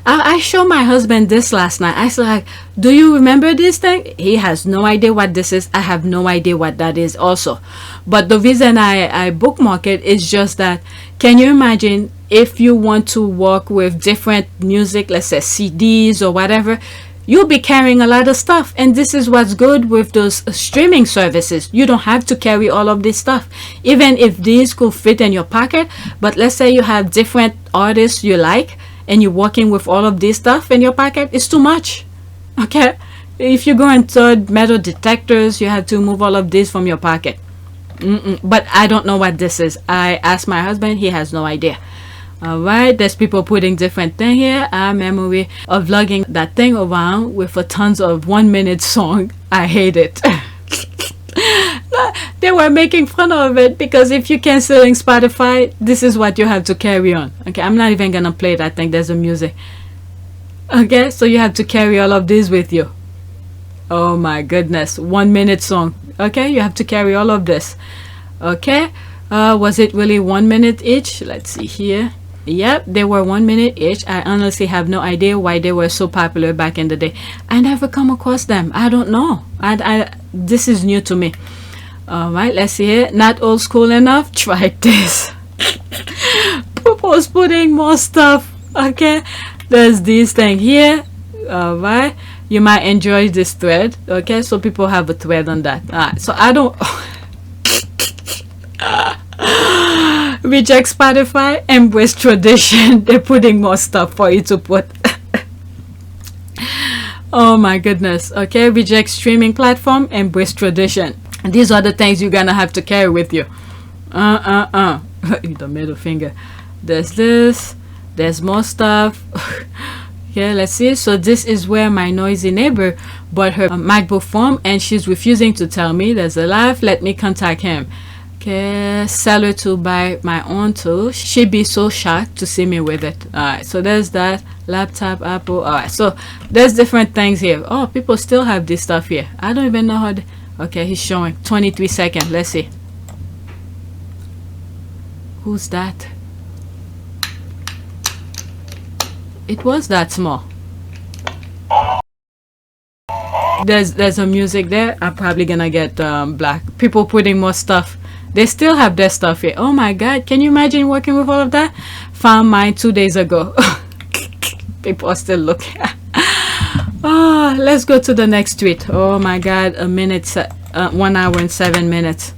S3: I showed my husband this last night. I said, like, do you remember this thing? He has no idea what this is. I have no idea what that is also. But the reason I bookmark it is just that, can you imagine if you want to work with different music, let's say CDs or whatever, you'll be carrying a lot of stuff. And this is what's good with those streaming services. You don't have to carry all of this stuff. Even if these could fit in your pocket, but let's say you have different artists you like, and you're working with all of this stuff in your pocket, it's too much. Okay, if you go into metal detectors, you have to move all of this from your pocket. But I don't know what this is. I asked my husband, he has no idea. All right, there's people putting different thing here. Our memory of lugging that thing around with a tons of 1-minute song. I hate it. They were making fun of it because if you're canceling Spotify, this is what you have to carry on. Okay, I'm not even gonna play that thing. There's a music. Okay, so you have to carry all of this with you. Oh my goodness, 1-minute song. Okay, you have to carry all of this. Okay, was it really 1 minute each? Let's see here. Yep, they were 1 minute each. I honestly have no idea why they were so popular back in the day. I never come across them. I don't know. This is new to me. All right, let's see here. Not old school enough? Try this. People's putting more stuff. Okay, there's this thing here. All right, you might enjoy this thread. Okay, so people have a thread on that. All right, so I don't reject Spotify, embrace tradition. They're putting more stuff for you to put. Oh my goodness. Okay, reject streaming platform, embrace tradition. These are the things you're gonna have to carry with you. The middle finger. There's this, there's more stuff. Okay, let's see. So this is where my noisy neighbor bought her MacBook from, and she's refusing to tell me. There's a laugh. Let me contact him. Okay, sell her to buy my own too. She'd be so shocked to see me with it. Alright, so there's that. Laptop, Apple. Alright, so there's different things here. Oh, people still have this stuff here. I don't even know how to... Okay, he's showing 23 seconds. Let's see. Who's that? It was that small. There's a music there. I'm probably gonna get black. People putting more stuff. They still have their stuff here. Oh my god, can you imagine working with all of that? Found mine 2 days ago. People are still looking. Oh, let's go to the next tweet. Oh my god, 1 hour and 7 minutes.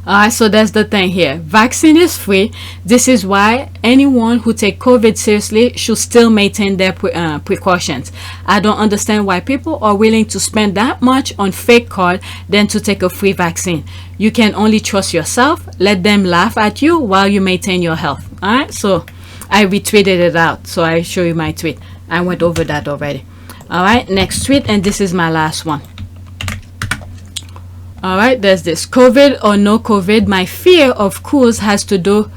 S3: Alright, so that's the thing here. Vaccine is free. This is why anyone who take COVID seriously should still maintain their precautions. I don't understand why people are willing to spend that much on fake card than to take a free vaccine. You can only trust yourself. Let them laugh at you while you maintain your health. Alright, so I retweeted it out. So I show you my tweet. I went over that already. Alright, next tweet, and this is my last one. All right, there's this. COVID or no COVID, my fear of cruise has to do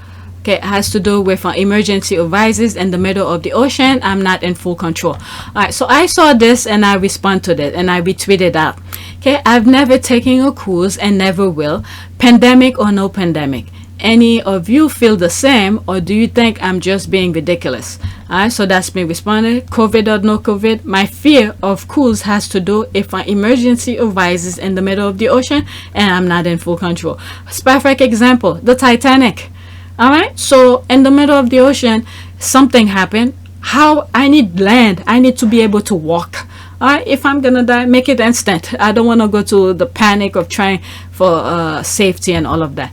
S3: with an emergency arises in the middle of the ocean. I'm not in full control. All right, so I saw this and I responded to it and I retweeted out. Okay, I've never taken a cruise and never will, pandemic or no pandemic. any of you feel the same, or do you think I'm just being ridiculous? Alright, so that's me responding. COVID or no COVID, my fear of cruise has to do if an emergency arises in the middle of the ocean and I'm not in full control. Perfect example, the Titanic. Alright, so in the middle of the ocean, something happened. How I need land, I need to be able to walk. Alright, if I'm gonna die, make it instant. I don't want to go to the panic of trying for safety and all of that.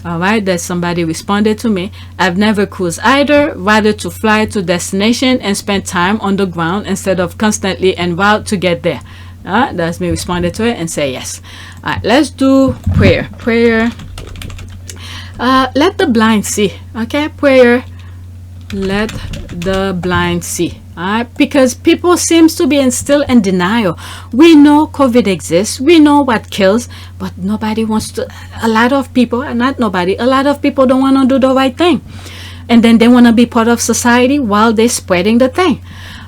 S3: Alright, there's somebody responded to me. I've never cruised either, rather to fly to destination and spend time on the ground instead of constantly en route to get there. That's me responded to it and say yes. Alright, let's do prayer. Prayer. Let the blind see. Okay, prayer. Let the blind see. Because people seems to be still in denial. We know COVID exists, we know what kills, but nobody wants to. A lot of people, not nobody, a lot of people don't want to do the right thing, and then they want to be part of society while they're spreading the thing.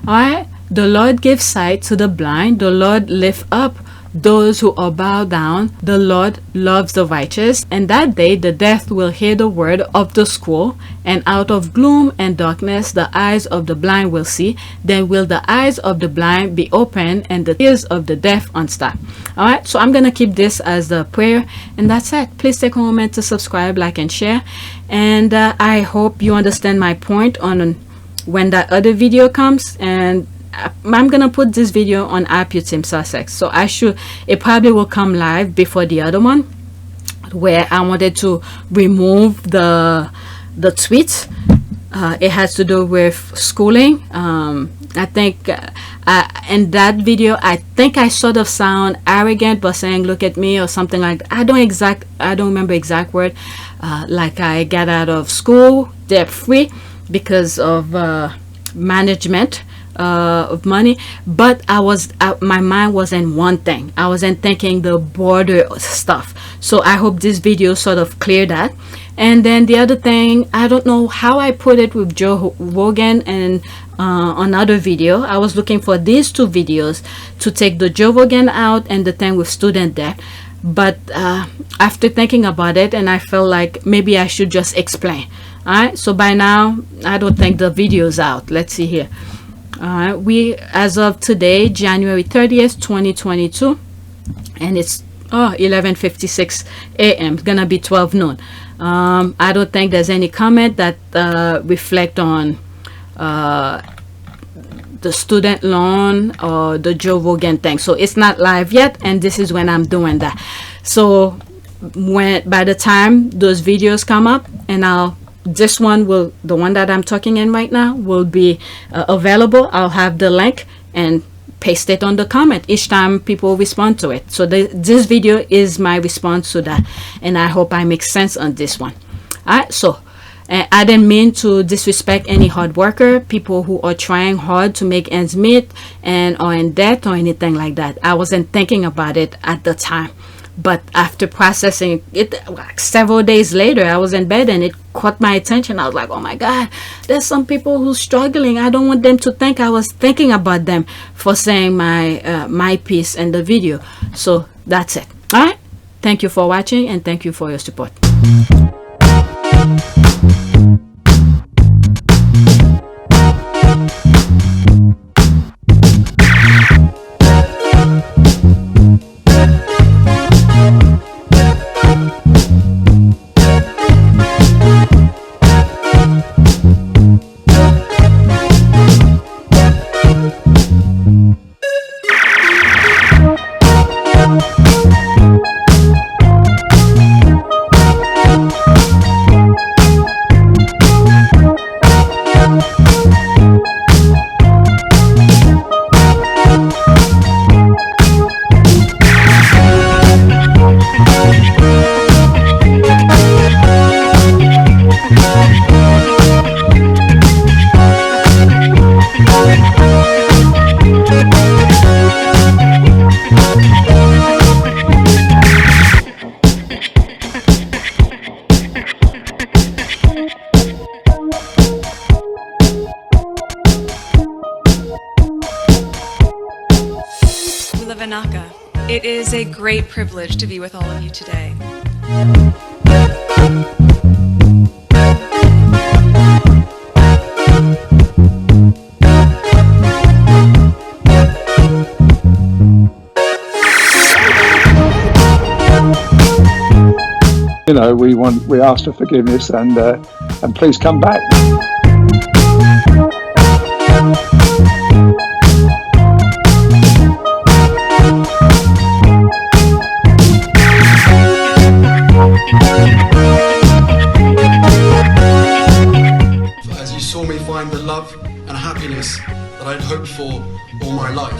S3: All right, the Lord gives sight to the blind, the Lord lift up those who are bowed down, the Lord loves the righteous, and that day the deaf will hear the word of the scroll, and out of gloom and darkness the eyes of the blind will see. Then will the eyes of the blind be opened and the ears of the deaf unstopped. Alright, so I'm gonna keep this as the prayer, and that's it. Please take a moment to subscribe, like, and share, and I hope you understand my point on when that other video comes. And I'm gonna put this video on APTS in Sussex, so it probably will come live before the other one, where I wanted to remove the tweets. It has to do with schooling. I think in that video I think I sort of sound arrogant by saying look at me or something like that. I don't remember exact word, like I got out of school debt free because of management of money, but my mind was in one thing. I wasn't thinking the broader stuff. So I hope this video sort of cleared that. And then the other thing, I don't know how I put it with Joe Rogan and another video. I was looking for these two videos to take the Joe Rogan out and the thing with student debt, but after thinking about it, and I felt like maybe I should just explain. Alright, so by now I don't think the video's out. Let's see here. We, as of today, January 30th 2022, and it's 11:56 a.m. It's gonna be 12 noon. I don't think there's any comment that reflect on the student loan or the Joe Rogan thing, so it's not live yet, and this is when I'm doing that. So by the time those videos come up, and the one that I'm talking in right now will be available. I'll have the link and paste it on the comment each time people respond to it. So this video is my response to that, and I hope I make sense on this one. Alright, so I didn't mean to disrespect any hard worker, people who are trying hard to make ends meet and are in debt or anything like that. I wasn't thinking about it at the time, but after processing it, like several days later, I was in bed and it caught my attention. I was like, oh my God, there's some people who's struggling. I don't want them to think I was thinking about them for saying my piece in the video. So that's it. All right, thank you for watching, and thank you for your support.
S9: It is a great privilege to be with all of you today. You know, we ask for forgiveness and please come back.
S10: As you saw me find the love and happiness that I'd hoped for all my life.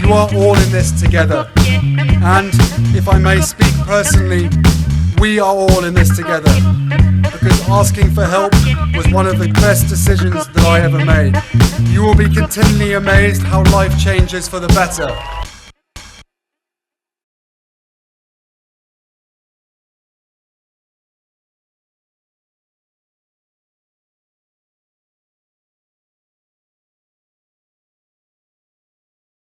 S1: You are all in this together. And if I may speak personally, we are all in this together. Because asking for help was one of the best decisions that I ever made. You will be continually amazed how life changes for the better.